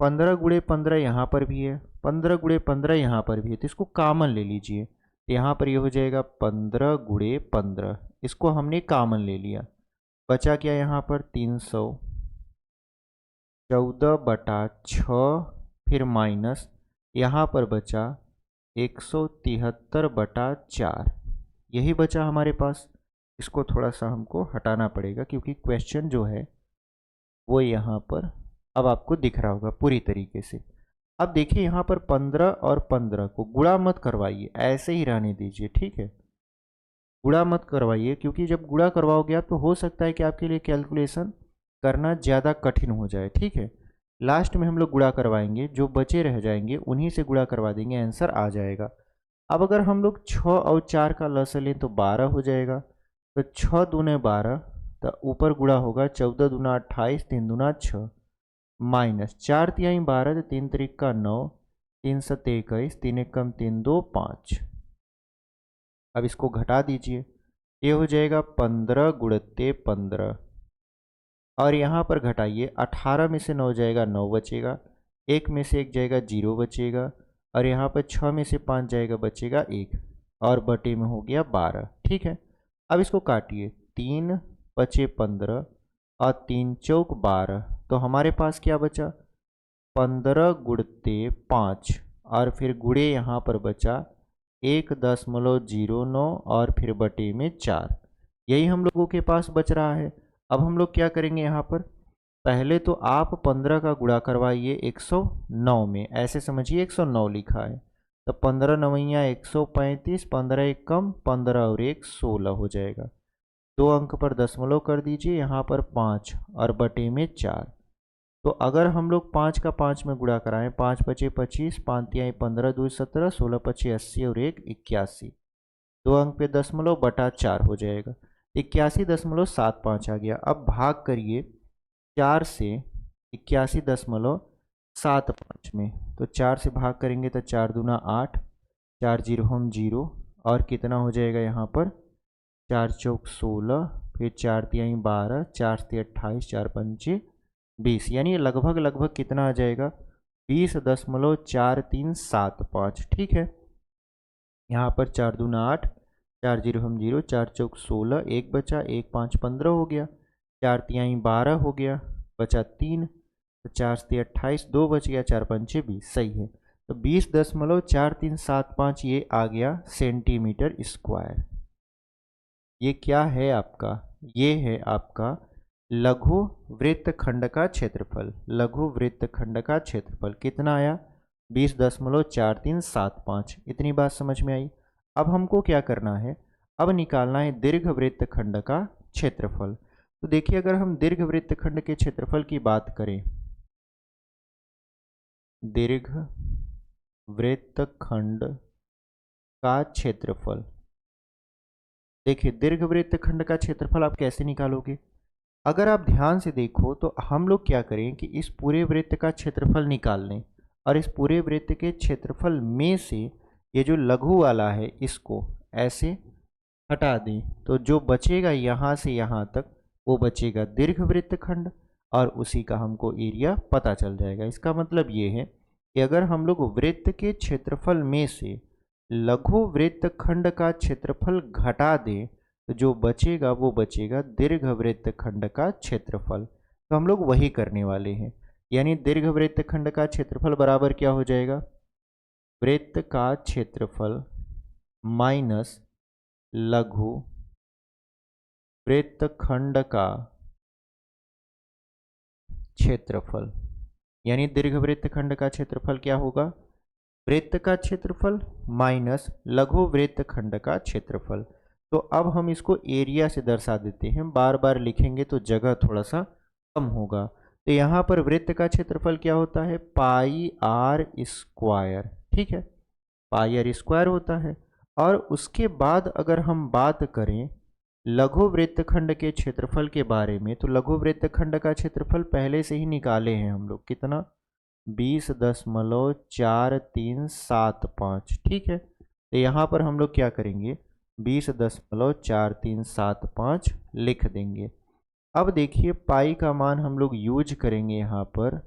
A: 15 गुणे 15 यहाँ पर भी है, 15 गुणे 15 यहाँ पर भी है, तो इसको कॉमन ले लीजिए। तो यहाँ पर ये हो जाएगा 15 गुणे 15, इसको हमने कॉमन ले लिया, बचा क्या यहाँ पर 314/6, फिर माइनस यहाँ पर बचा 173/4, यही बचा हमारे पास। इसको थोड़ा सा हमको हटाना पड़ेगा क्योंकि क्वेश्चन जो है वो यहाँ पर अब आपको दिख रहा होगा पूरी तरीके से। अब देखिए यहाँ पर 15 और 15 को गुणा मत करवाइए, ऐसे ही रहने दीजिए, ठीक है, गुणा मत करवाइए, क्योंकि जब गुणा करवाओगे आप तो हो सकता है कि आपके लिए कैलकुलेशन करना ज़्यादा कठिन हो जाए। ठीक है, लास्ट में हम लोग गुणा करवाएंगे, जो बचे रह जाएंगे उन्हीं से गुणा करवा देंगे, आंसर आ जाएगा। अब अगर हम लोग 6 और 4 का लस लें तो 12 हो जाएगा, तो 6 दूने 12, तो ऊपर गुणा होगा 14 दूना 28, 3 दूना 6, माइनस 4 तिहाई 12, 3 त्रिका 9, 3 7 21, 3 एकम 3 2 5। अब इसको घटा दीजिए, ये हो जाएगा 15 गुणते 15, और यहाँ पर घटाइए, 18 में से 9 जाएगा 9 बचेगा, एक में से 1 जाएगा 0 बचेगा, और यहाँ पर 6 में से 5 जाएगा बचेगा 1, और बटे में हो गया 12। ठीक है, अब इसको काटिए, 3 बचे 15 और 3 चौक 12, तो हमारे पास क्या बचा 15 गुणते 5, और फिर गुणे यहाँ पर बचा 1.09 और फिर बटे में 4, यही हम लोगों के पास बच रहा है। अब हम लोग क्या करेंगे, यहाँ पर पहले तो आप 15 का गुणा करवाइए 109 में, ऐसे समझिए 109 लिखा है, तो 15 नवैया 135, 15 एक कम 15 और 1 16 हो जाएगा। दो अंक पर दशमलव कर दीजिए, यहाँ पर 5 और बटे में 4। तो अगर हम लोग 5 का 5 में गुणा कराएं, 5 पचे 25, 5 तिहाई 15, 2 17, 16 पचे 80 और 1 81, दो अंक पे दशमलव बटा 4 हो जाएगा, 81.75 आ गया। अब भाग करिए 4 से 81.75 में, तो 4 से भाग करेंगे तो 4 दूना 8, 4 जीरो हम 0, और कितना हो जाएगा यहाँ पर 4 चौक 16, फिर 4 तिहाई 12, 4 से 28, 4 पंचे 20, यानी लगभग लगभग कितना आ जाएगा 20.4375। ठीक है, यहाँ पर 4 दूना 8, 4 जीरो हम जीरो, 4 चौक 16, एक बचा, 1 5 15 हो गया, 4 तिहाई 12 हो गया, बचा 3, तो 4 से 28, 2 बच गया, 4 पंचे 20, सही है। तो 20.4375 ये आ गया सेंटीमीटर स्क्वायर। ये क्या है आपका, ये है आपका लघु वृत्तखंड का क्षेत्रफल। लघु वृत्तखंड का क्षेत्रफल कितना आया 20.4375। इतनी बात समझ में आई। अब हमको क्या करना है, अब निकालना है दीर्घ वृत्तखंड का क्षेत्रफल। तो देखिए, अगर हम दीर्घ वृत्तखंड के क्षेत्रफल की बात करें, दीर्घ वृत्तखंड का क्षेत्रफल, देखिए दीर्घ वृत्तखंड का क्षेत्रफल आप कैसे निकालोगे। अगर आप ध्यान से देखो तो हम लोग क्या करें कि इस पूरे वृत्त का क्षेत्रफल निकाल लें और इस पूरे वृत्त के क्षेत्रफल में से ये जो लघु वाला है इसको ऐसे हटा दें, तो जो बचेगा यहाँ से यहाँ तक वो बचेगा दीर्घ वृत्तखंड और उसी का हमको एरिया पता चल जाएगा। इसका मतलब ये है कि अगर हम लोग वृत्त के क्षेत्रफल में से लघु वृत्तखंड का क्षेत्रफल घटा दें तो जो बचेगा वो बचेगा दीर्घ वृत्तखंड का क्षेत्रफल। तो हम लोग वही करने वाले हैं, यानी दीर्घ वृत्तखंड का क्षेत्रफल बराबर क्या हो जाएगा, वृत्त का क्षेत्रफल माइनस लघु वृत्तखंड का क्षेत्रफल। यानी दीर्घ वृत्तखंड का क्षेत्रफल क्या होगा, वृत्त का क्षेत्रफल माइनस लघु वृत्तखंड का क्षेत्रफल। तो अब हम इसको एरिया से दर्शा देते हैं, बार बार लिखेंगे तो जगह थोड़ा सा कम होगा। तो यहाँ पर वृत्त का क्षेत्रफल क्या होता है, पाई आर स्क्वायर। ठीक है, पाई आर स्क्वायर होता है। और उसके बाद अगर हम बात करें लघु वृत्तखंड के क्षेत्रफल के बारे में, तो लघु वृत्तखंड का क्षेत्रफल पहले से ही निकाले हैं हम लोग, कितना 20.4375। ठीक है, तो यहाँ पर हम लोग क्या करेंगे 20.4375 लिख देंगे। अब देखिए पाई का मान हम लोग यूज करेंगे यहाँ पर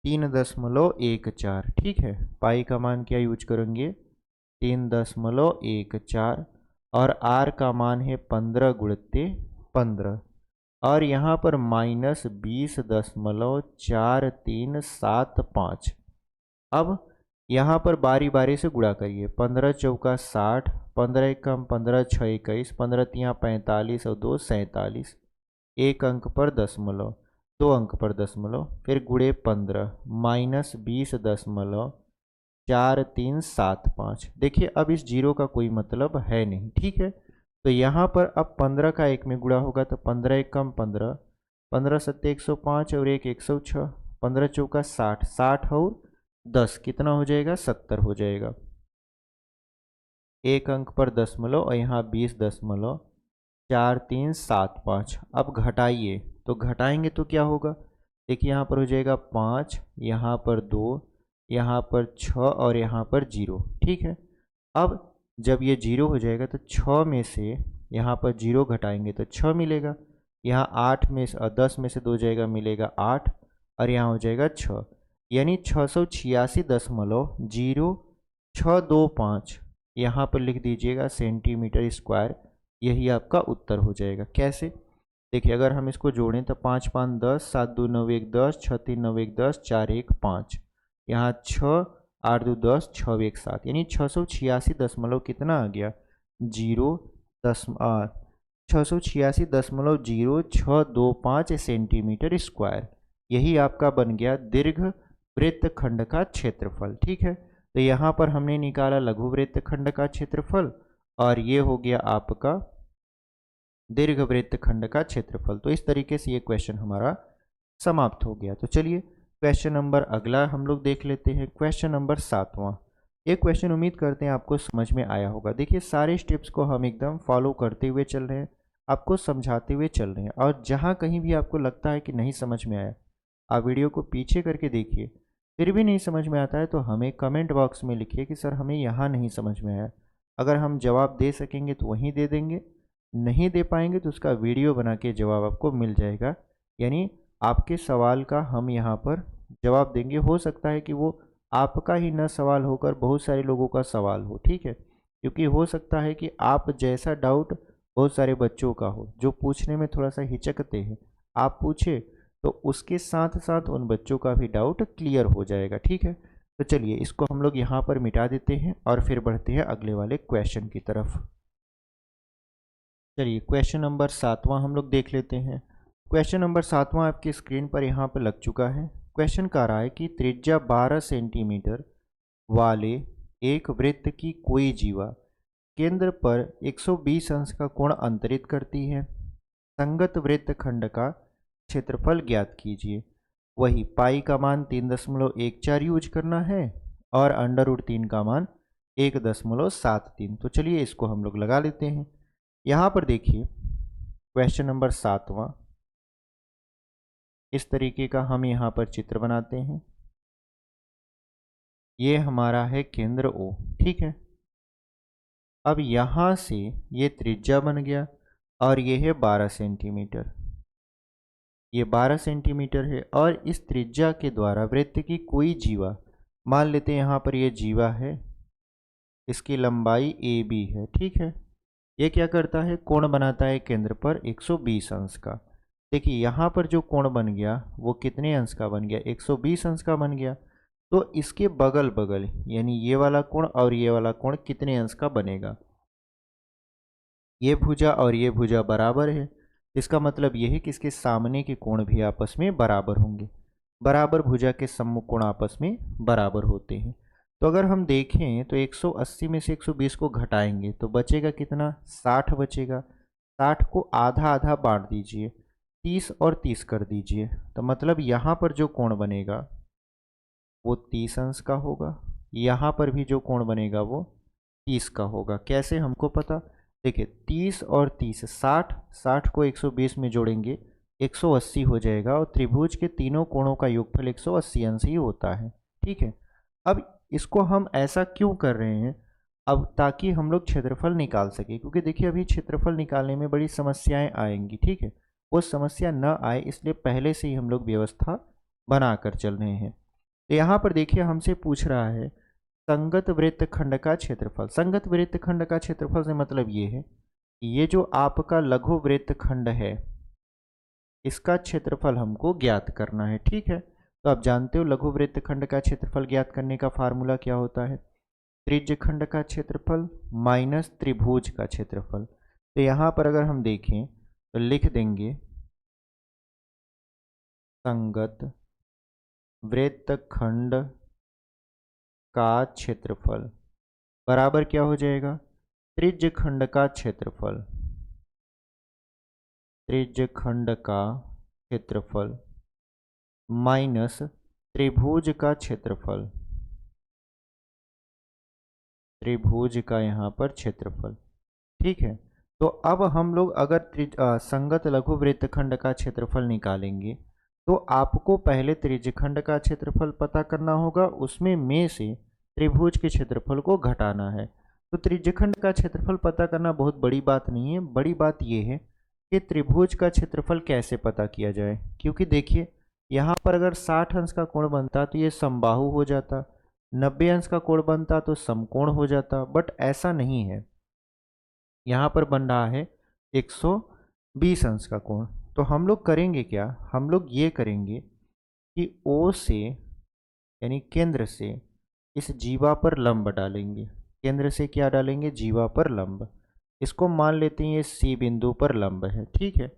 A: 3.14। ठीक है, पाई का मान क्या यूज करेंगे 3.14 और आर का मान है 15 गुणित 15 और यहाँ पर माइनस 20.4375। अब यहाँ पर बारी बारी से गुणा करिए, 15 चौका 60, 15 एकम 15 6 21, 15 तिया 45 और 2 47, एक अंक पर दशमलव, 2 अंक पर दशमलव, फिर गुणे 15 माइनस 20.4375। देखिए अब इस जीरो का कोई मतलब है नहीं। ठीक है, तो यहाँ पर अब 15 का एक में गुणा होगा तो 15 एकम 15, 15 सत्ते 105 और 1 106, 15 चौका 60, 60 और 10 कितना हो जाएगा 70 हो जाएगा, एक अंक पर दशमलव और यहाँ 20.4375। अब घटाइए, तो घटाएंगे तो क्या होगा, देखिए यहाँ पर हो जाएगा 5, यहाँ पर 2, यहाँ पर 6 और यहाँ पर 0। ठीक है, अब जब ये 0 हो जाएगा तो 6 में से यहाँ पर 0 घटाएंगे तो 6 मिलेगा, यहाँ 8 में से 10 में से 2 जाएगा मिलेगा 8 और यहाँ हो जाएगा 6, यानी 686.0625 यहाँ पर लिख दीजिएगा सेंटीमीटर स्क्वायर। यही आपका उत्तर हो जाएगा। कैसे, देखिए अगर हम इसको जोड़ें तो 5 5 10, 7 2 9 1 10, 6 3 9 1 10, 4 1 5, यहाँ 6 8 2 10, 6 1 7, यानी 686 दशमलव कितना आ गया 686.0625 सेंटीमीटर स्क्वायर। यही आपका बन गया दीर्घ वृत्तखंड का क्षेत्रफल। ठीक है, तो यहाँ पर हमने निकाला लघु वृत्तखंड का क्षेत्रफल और ये हो गया आपका दीर्घ वृत्तखंड का क्षेत्रफल। तो इस तरीके से ये क्वेश्चन हमारा समाप्त हो गया। तो चलिए क्वेश्चन नंबर अगला हम लोग देख लेते हैं, क्वेश्चन नंबर 7वां। ये क्वेश्चन उम्मीद करते हैं आपको समझ में आया होगा। देखिए सारे स्टेप्स को हम एकदम फॉलो करते हुए चल रहे हैं, आपको समझाते हुए चल रहे हैं, और जहाँ कहीं भी आपको लगता है कि नहीं समझ में आया आप वीडियो को पीछे करके देखिए, फिर भी नहीं समझ में आता है तो हमें कमेंट बॉक्स में लिखिए कि सर हमें यहाँ नहीं समझ में आया। अगर हम जवाब दे सकेंगे तो वहीं दे देंगे, नहीं दे पाएंगे तो उसका वीडियो बना के जवाब आपको मिल जाएगा। यानी आपके सवाल का हम यहाँ पर जवाब देंगे। हो सकता है कि वो आपका ही न सवाल होकर बहुत सारे लोगों का सवाल हो, ठीक है, क्योंकि हो सकता है कि आप जैसा डाउट बहुत सारे बच्चों का हो जो पूछने में थोड़ा सा हिचकते हैं, आप पूछे तो उसके साथ साथ उन बच्चों का भी डाउट क्लियर हो जाएगा, ठीक है। तो चलिए इसको हम लोग यहाँ पर मिटा देते हैं और फिर बढ़ते हैं अगले वाले क्वेश्चन की तरफ। चलिए क्वेश्चन नंबर 7वां हम लोग देख लेते हैं। क्वेश्चन नंबर 7वां आपकी स्क्रीन पर यहाँ पर लग चुका है। क्वेश्चन कह रहा है कि त्रिज्या 12 सेंटीमीटर वाले एक वृत्त की कोई जीवा केंद्र पर 120 अंश का कोण अंतरित करती है। संगत वृत्त खंड का क्षेत्रफल ज्ञात कीजिए। वही पाई का मान 3.14 यूज करना है और √3 का मान 1.73। तो चलिए इसको हम लोग लगा लेते हैं। यहाँ पर देखिए क्वेश्चन नंबर 7वां, इस तरीके का हम यहाँ पर चित्र बनाते हैं। ये हमारा है केंद्र O, ठीक है। अब यहाँ से ये त्रिज्या बन गया और ये है 12 सेंटीमीटर। ये 12 सेंटीमीटर है और इस त्रिज्या के द्वारा वृत्त की कोई जीवा, मान लेते हैं यहाँ पर ये जीवा है, इसकी लंबाई AB है, ठीक है। ये क्या करता है, कोण बनाता है केंद्र पर 120 अंश का। देखिए यहाँ पर जो कोण बन गया वो कितने अंश का बन गया, 120 अंश का बन गया। तो इसके बगल बगल यानी ये वाला कोण और ये वाला कोण कितने अंश का बनेगा, ये भुजा और ये भुजा बराबर है। इसका मतलब ये है कि इसके सामने के कोण भी आपस में बराबर होंगे। बराबर भुजा के सम्मुख कोण आपस में बराबर होते हैं। तो अगर हम देखें तो 180 में से 120 को घटाएंगे तो बचेगा कितना, 60 बचेगा। 60 को आधा आधा बांट दीजिए, 30 और 30 कर दीजिए। तो मतलब यहाँ पर जो कोण बनेगा वो 30 अंश का होगा, यहाँ पर भी जो कोण बनेगा वो 30 का होगा। कैसे हमको पता, देखिए 30 और 30 60, 60 को 120 में जोड़ेंगे 180 हो जाएगा और त्रिभुज के तीनों कोणों का योगफल 180 अंश ही होता है, ठीक है। अब इसको हम ऐसा क्यों कर रहे हैं, अब ताकि हम लोग क्षेत्रफल निकाल सके, क्योंकि देखिए अभी क्षेत्रफल निकालने में बड़ी समस्याएं आएंगी, ठीक है। वो समस्या न आए इसलिए पहले से ही हम लोग व्यवस्था बना कर चल रहे हैं। तो यहाँ पर देखिए हमसे पूछ रहा है संगत वृत्त खंड का क्षेत्रफल। संगत वृत्त खंड का क्षेत्रफल से मतलब ये है कि ये जो आपका लघु वृत्त खंड है इसका क्षेत्रफल हमको ज्ञात करना है, ठीक है। तो आप जानते हो लघु वृत्त खंड का क्षेत्रफल ज्ञात करने का फार्मूला क्या होता है, त्रिज्य खंड का क्षेत्रफल माइनस त्रिभुज का क्षेत्रफल। तो यहाँ पर अगर हम देखें तो लिख देंगे संगत वृत्त खंड का क्षेत्रफल बराबर क्या हो जाएगा, त्रिज्य खंड का क्षेत्रफल, त्रिज्य खंड का क्षेत्रफल माइनस त्रिभुज का क्षेत्रफल, त्रिभुज का यहाँ पर क्षेत्रफल, ठीक है। तो अब हम लोग अगर संगत लघु वृत्तखंड का क्षेत्रफल निकालेंगे तो आपको पहले त्रिज्यखंड का क्षेत्रफल पता करना होगा, उसमें में से त्रिभुज के क्षेत्रफल को घटाना है। तो त्रिज्यखंड का क्षेत्रफल पता करना बहुत बड़ी बात नहीं है, बड़ी बात यह है कि त्रिभुज का क्षेत्रफल कैसे पता किया जाए। क्योंकि देखिए यहाँ पर अगर 60 अंश का कोण बनता तो ये समबाहु हो जाता, 90 अंश का कोण बनता तो समकोण हो जाता, बट ऐसा नहीं है। यहाँ पर बन रहा है 120 अंश का कोण। तो हम लोग करेंगे क्या, हम लोग ये करेंगे कि O से यानी केंद्र से इस जीवा पर लंब डालेंगे। केंद्र से क्या डालेंगे, जीवा पर लंब। इसको मान लेते हैं ये C बिंदु पर लंब है, ठीक है।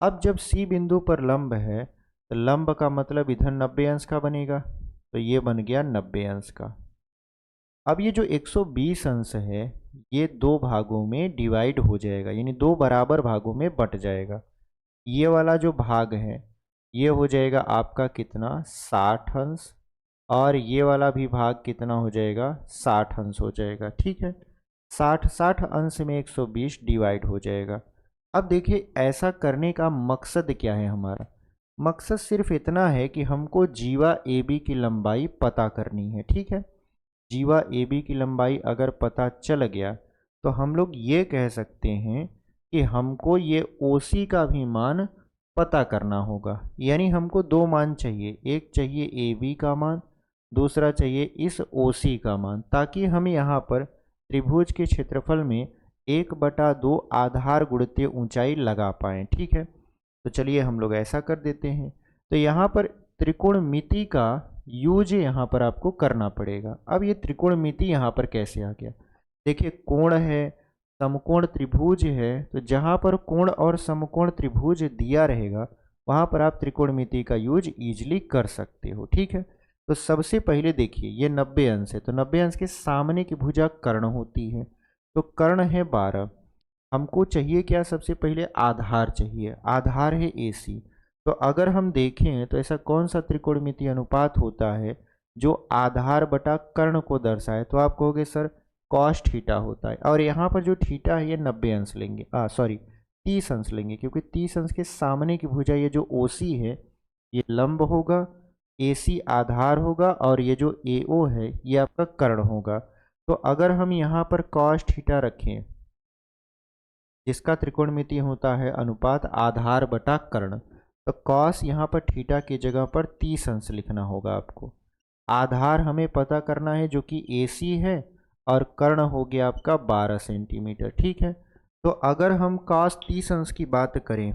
A: अब जब C बिंदु पर लंब है तो लंब का मतलब इधर 90 अंश का बनेगा, तो ये बन गया 90 अंश का। अब ये जो 120 अंश है ये दो भागों में डिवाइड हो जाएगा, यानी दो बराबर भागों में बट जाएगा। ये वाला जो भाग है ये हो जाएगा आपका कितना, 60 अंश, और ये वाला भी भाग कितना हो जाएगा, 60 अंश हो जाएगा, ठीक है। 60 अंश में 120 डिवाइड हो जाएगा। अब देखिए ऐसा करने का मकसद क्या है हमारा, मकसद सिर्फ इतना है कि हमको जीवा AB की लंबाई पता करनी है, ठीक है। जीवा AB की लंबाई अगर पता चल गया तो हम लोग ये कह सकते हैं कि हमको ये OC का भी मान पता करना होगा। यानी हमको दो मान चाहिए, एक चाहिए AB का मान, दूसरा चाहिए इस OC का मान, ताकि हम यहाँ पर त्रिभुज के क्षेत्रफल में 1/2 आधार गुणित ऊंचाई लगा पाएँ। ठीक है, तो चलिए हम लोग ऐसा कर देते हैं। तो यहाँ पर त्रिकोणमिति का यूज यहाँ पर आपको करना पड़ेगा। अब ये त्रिकोणमिति यहाँ पर कैसे आ गया? देखिए, कोण है, समकोण त्रिभुज है, तो जहाँ पर कोण और समकोण त्रिभुज दिया रहेगा वहाँ पर आप त्रिकोणमिति का यूज इजीली कर सकते हो। ठीक है, तो सबसे पहले देखिए ये 90 अंश है, तो 90 अंश के सामने की भुजा कर्ण होती है, तो कर्ण है 12। हमको चाहिए क्या? सबसे पहले आधार चाहिए, आधार है AC। तो अगर हम देखें तो ऐसा कौन सा त्रिकोणमितीय अनुपात होता है जो आधार बटा कर्ण को दर्शाए? तो आप कहोगे सर कॉस थीटा होता है, और यहाँ पर जो थीटा है ये 90 अंश लेंगे, सॉरी 30 अंश लेंगे, क्योंकि 30 अंश के सामने की भुजा ये जो OC है ये लंब होगा, AC आधार होगा, और ये जो AO है ये आपका कर्ण होगा। तो अगर हम यहाँ पर कॉस थीटा रखें, जिसका त्रिकोणमिति होता है अनुपात आधार बटा कर्ण, तो कॉस यहाँ पर थीटा की जगह पर 30 अंश लिखना होगा आपको। आधार हमें पता करना है जो कि AC है, और कर्ण हो गया आपका 12 सेंटीमीटर। ठीक है, तो अगर हम कॉस 30 अंश की बात करें,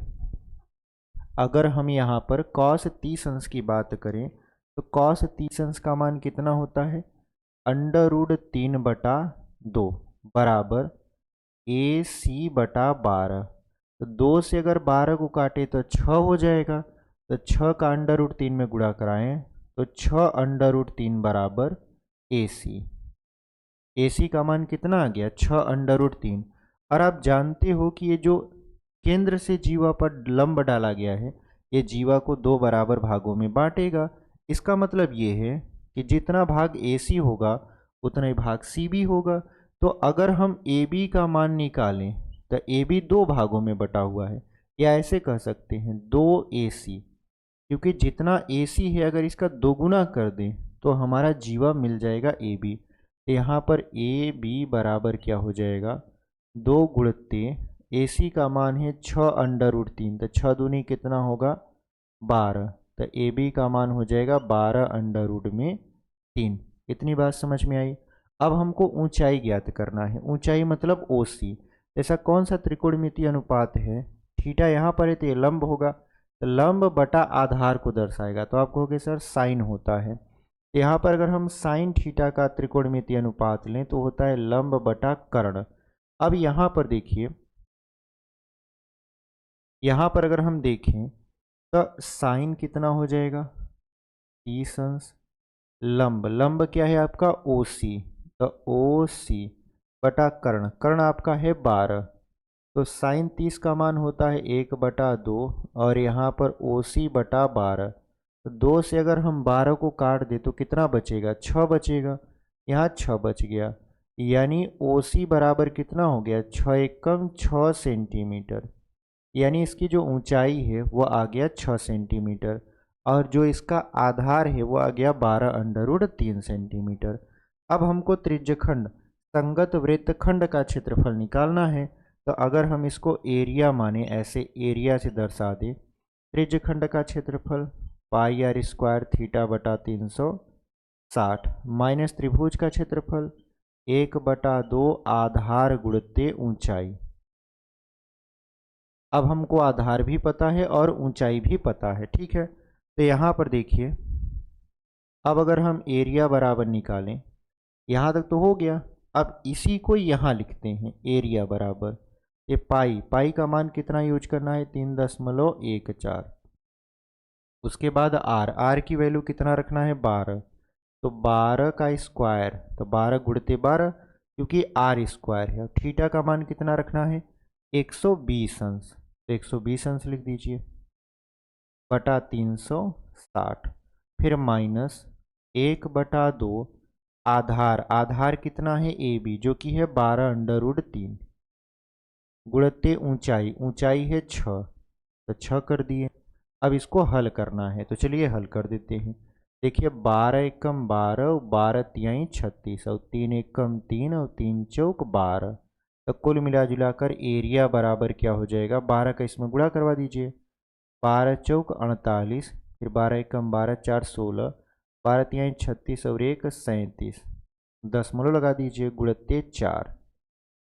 A: अगर हम यहाँ पर कॉस 30 अंश की बात करें, तो कॉस 30 अंश का मान कितना होता है? √3/2 बराबर AC बटा 12। तो 2 से अगर 12 को काटे तो 6 हो जाएगा, तो 6 का √3 में गुणा कराएं तो 6 √3 बराबर AC। AC का मान कितना आ गया? 6 √3। और आप जानते हो कि ये जो केंद्र से जीवा पर लंब डाला गया है, ये जीवा को दो बराबर भागों में बांटेगा। इसका मतलब ये है कि जितना भाग AC होगा उतना ही भाग CB होगा। तो अगर हम AB का मान निकालें तो AB दो भागों में बटा हुआ है, या ऐसे कह सकते हैं 2AC, क्योंकि जितना AC है अगर इसका दोगुना कर दें तो हमारा जीवा मिल जाएगा AB। तो यहाँ पर AB बराबर क्या हो जाएगा? 2 गुणित AC का मान है 6 √3, तो 6 दूनी कितना होगा? 12। तो AB का मान हो जाएगा 12√3। इतनी बात समझ में आई? अब हमको ऊंचाई ज्ञात करना है, ऊंचाई मतलब OC। ऐसा कौन सा त्रिकोणमितीय अनुपात है? थीटा यहाँ पर है तो ये लंब होगा, तो लंब बटा आधार को दर्शाएगा, तो आप कहोगे सर साइन होता है। तो यहाँ पर अगर हम साइन थीटा का त्रिकोणमितीय अनुपात लें तो होता है लंब बटा कर्ण। अब यहाँ पर देखिए, यहाँ पर अगर हम देखें तो साइन कितना हो जाएगा? 30 अंश, लंब, लंब क्या है आपका? OC, तो OC बटा कर्ण, कर्ण आपका है 12, तो साइन 30 का मान होता है 1/2, और यहाँ पर OC बटा 12। तो 2 से अगर हम 12 को काट दे तो कितना बचेगा? 6 बचेगा, यहाँ 6 बच गया, यानी OC बराबर कितना हो गया? 6 एकम 6 सेंटीमीटर। यानी इसकी जो ऊंचाई है वो आ गया 6 सेंटीमीटर, और जो इसका आधार है वो आ गया 12√3 सेंटीमीटर। अब हमको त्रिज्यखंड संगत वृत्तखंड का क्षेत्रफल निकालना है। तो अगर हम इसको एरिया माने, ऐसे एरिया से दर्शा दें, त्रिज्यखंड का क्षेत्रफल πr² थीटा बटा 360 माइनस त्रिभुज का क्षेत्रफल 1/2 आधार गुणित ऊंचाई। अब हमको आधार भी पता है और ऊंचाई भी पता है। ठीक है, तो यहाँ पर देखिए, अब अगर हम एरिया बराबर निकालें, यहाँ तक तो हो गया, अब इसी को यहाँ लिखते हैं, एरिया बराबर ये पाई का मान कितना यूज करना है? 3.14। उसके बाद आर की वैल्यू कितना रखना है? 12, तो 12 का स्क्वायर, तो 12 गुणित 12, क्योंकि R² है। थीटा का मान कितना रखना है? 120 अंश, तो 120 अंश लिख दीजिए बटा 360, फिर माइनस 1/2 आधार, आधार कितना है? AB, जो कि है 12√3, गुणित ऊंचाई, ऊंचाई है 6, तो 6 कर दिए। अब इसको हल करना है, तो चलिए हल कर देते हैं। देखिए 12 एकम 12, 12 तिहाई 36, और 3 एकम 3, और 3 चौक 12, तो कुल मिला जुलाकर एरिया बराबर क्या हो जाएगा, 12 का इसमें गुणा करवा दीजिए, 12 चौक 48, फिर 12 एकम 12 4 16, 12 तिहाई 36 और 1 37, दशमलव लगा दीजिए, गुणते 4,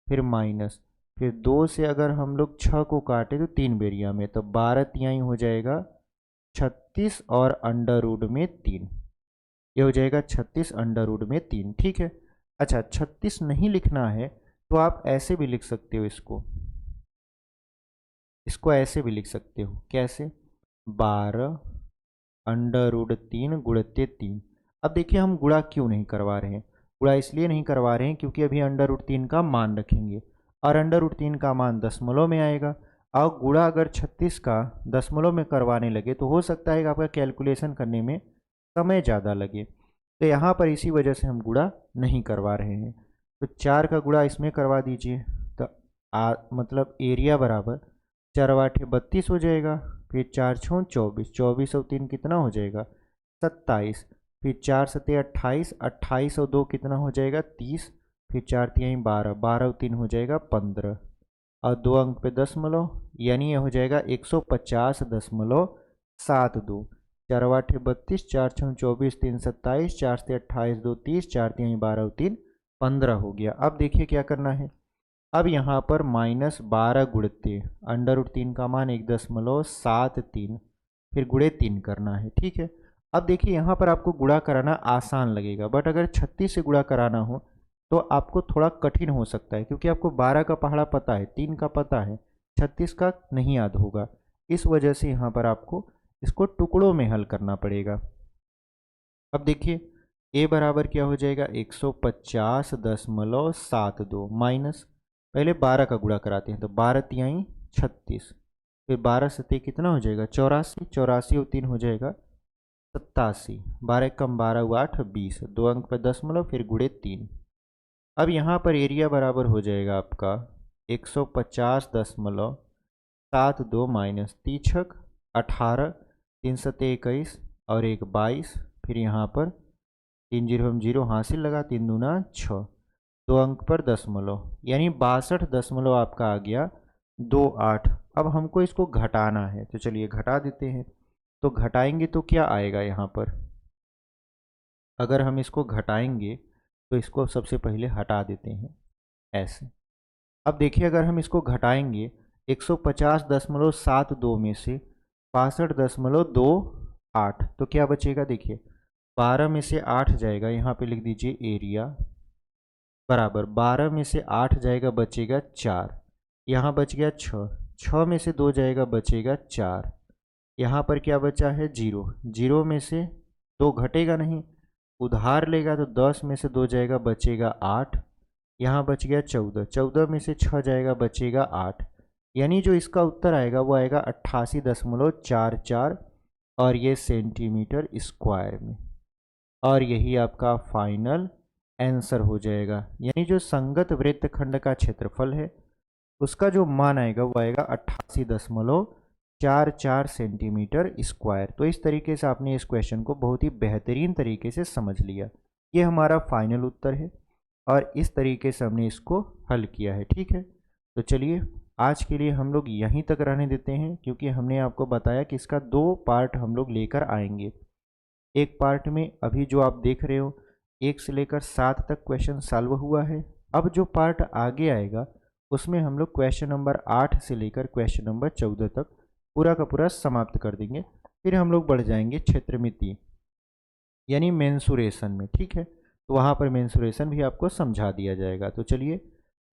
A: फिर माइनस, फिर 2 से अगर हम लोग 6 को काटे तो 3 बेरिया में, तो 12 तिहाई हो जाएगा 36 और अंडर रूट में 3, ये हो जाएगा 36 अंडर रूट में 3। ठीक है। अच्छा, 36 नहीं लिखना है तो आप ऐसे भी लिख सकते हो, इसको ऐसे भी लिख सकते हो। कैसे? 12 अंडर रूट 3 गुणते 3। अब देखिए हम गुणा क्यों नहीं करवा रहे हैं, गुणा इसलिए नहीं करवा रहे हैं क्योंकि अभी अंडर रूट 3 का मान रखेंगे और अंडर रूट 3 का मान दशमलव में आएगा। और गुणा अगर 36 का दशमलव में करवाने लगे तो हो सकता है कि आपका कैलकुलेशन करने में समय ज़्यादा लगे, तो यहाँ पर इसी वजह से हम गुणा नहीं करवा रहे हैं। तो 4 का गुणा इसमें करवा दीजिए, तो मतलब एरिया बराबर 4 8 32 हो जाएगा, फिर 4 6 24, 24 और 3 कितना हो जाएगा 27, फिर 4 7 28, 28 और 2 कितना हो जाएगा 30, फिर 4 3 12, 12 और 3 हो जाएगा 15 और 2 अंक पे दशमलव, यानी ये हो जाएगा 150.72। 4 8 32, 4 6 24, 3 27, 4 से 28, 2 30, 4 3 12 और 3 15 हो गया। अब देखिए क्या करना है, अब यहाँ पर -12 गुणते अंडर रूट 3 का मान 1.73, फिर गुणे 3 करना है। ठीक है। अब देखिए यहाँ पर आपको गुणा कराना आसान लगेगा, बट अगर 36 से गुणा कराना हो तो आपको थोड़ा कठिन हो सकता है, क्योंकि आपको 12 का पहाड़ा पता है, 3 का पता है, 36 का नहीं याद होगा। इस वजह से यहाँ पर आपको इसको टुकड़ों में हल करना पड़ेगा। अब देखिए a बराबर क्या हो जाएगा 150.72 माइनस, पहले 12 का गुणा कराते हैं, तो 12 तिहाई 36, फिर 12 सते कितना हो जाएगा 84, 84 और 3 हो जाएगा 87, 12 कम 12 हुआ 8 20, 2 अंक पर दशमलव, फिर गुणे 3। अब यहाँ पर एरिया बराबर हो जाएगा आपका 150.72 माइनस 3 18, 3 सते 21 और 1 22, फिर यहाँ पर 3 जीरो हम जीरो हासिल लगा, 3 दूना 6, 2 अंक पर दशमलव, यानी 62 आपका आ गया 28। अब हमको इसको घटाना है, तो चलिए घटा देते हैं। तो घटाएंगे तो क्या आएगा यहाँ पर, अगर हम इसको घटाएंगे तो इसको सबसे पहले हटा देते हैं ऐसे। अब देखिए अगर हम इसको घटाएंगे 150.72 में से 62.28, तो क्या बचेगा, देखिए 12 में से 8 जाएगा, यहाँ पे लिख दीजिए एरिया बराबर 12 में से 8 जाएगा बचेगा 4, यहाँ बच गया 6, 6 में से 2 जाएगा बचेगा 4, यहाँ पर क्या बचा है 0, 0 में से 2 घटेगा नहीं, उधार लेगा तो 10 में से 2 जाएगा बचेगा 8, यहाँ बच गया 14, 14 में से 6 जाएगा बचेगा 8, यानी जो इसका उत्तर आएगा वो आएगा 88.44 और ये सेंटीमीटर स्क्वायर में, और यही आपका फाइनल आंसर हो जाएगा। यानी जो संगत वृत्तखंड का क्षेत्रफल है उसका जो मान आएगा वो आएगा 88.44 सेंटीमीटर स्क्वायर। तो इस तरीके से आपने इस क्वेश्चन को बहुत ही बेहतरीन तरीके से समझ लिया। ये हमारा फाइनल उत्तर है और इस तरीके से हमने इसको हल किया है। ठीक है, तो चलिए आज के लिए हम लोग यहीं तक रहने देते हैं, क्योंकि हमने आपको बताया कि इसका 2 पार्ट हम लोग लेकर आएंगे। एक पार्ट में अभी जो आप देख रहे हो 1 से लेकर 7 तक क्वेश्चन सॉल्व हुआ है। अब जो पार्ट आगे आएगा उसमें हम लोग क्वेश्चन नंबर 8 से लेकर क्वेश्चन नंबर 14 तक पूरा का पूरा समाप्त कर देंगे। फिर हम लोग बढ़ जाएंगे क्षेत्रमिति यानी मेंसुरेशन में। ठीक है, तो वहाँ पर मेंसुरेशन भी आपको समझा दिया जाएगा। तो चलिए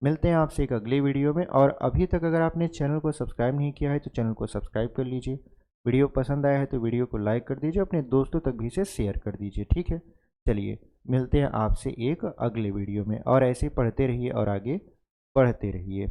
A: मिलते हैं आपसे एक अगले वीडियो में, और अभी तक अगर आपने चैनल को सब्सक्राइब नहीं किया है तो चैनल को सब्सक्राइब कर लीजिए। वीडियो पसंद आया है तो वीडियो को लाइक कर दीजिए, अपने दोस्तों तक भी इसे शेयर कर दीजिए। ठीक है, चलिए मिलते हैं आपसे एक अगले वीडियो में, और ऐसे पढ़ते रहिए और आगे बढ़ते रहिए।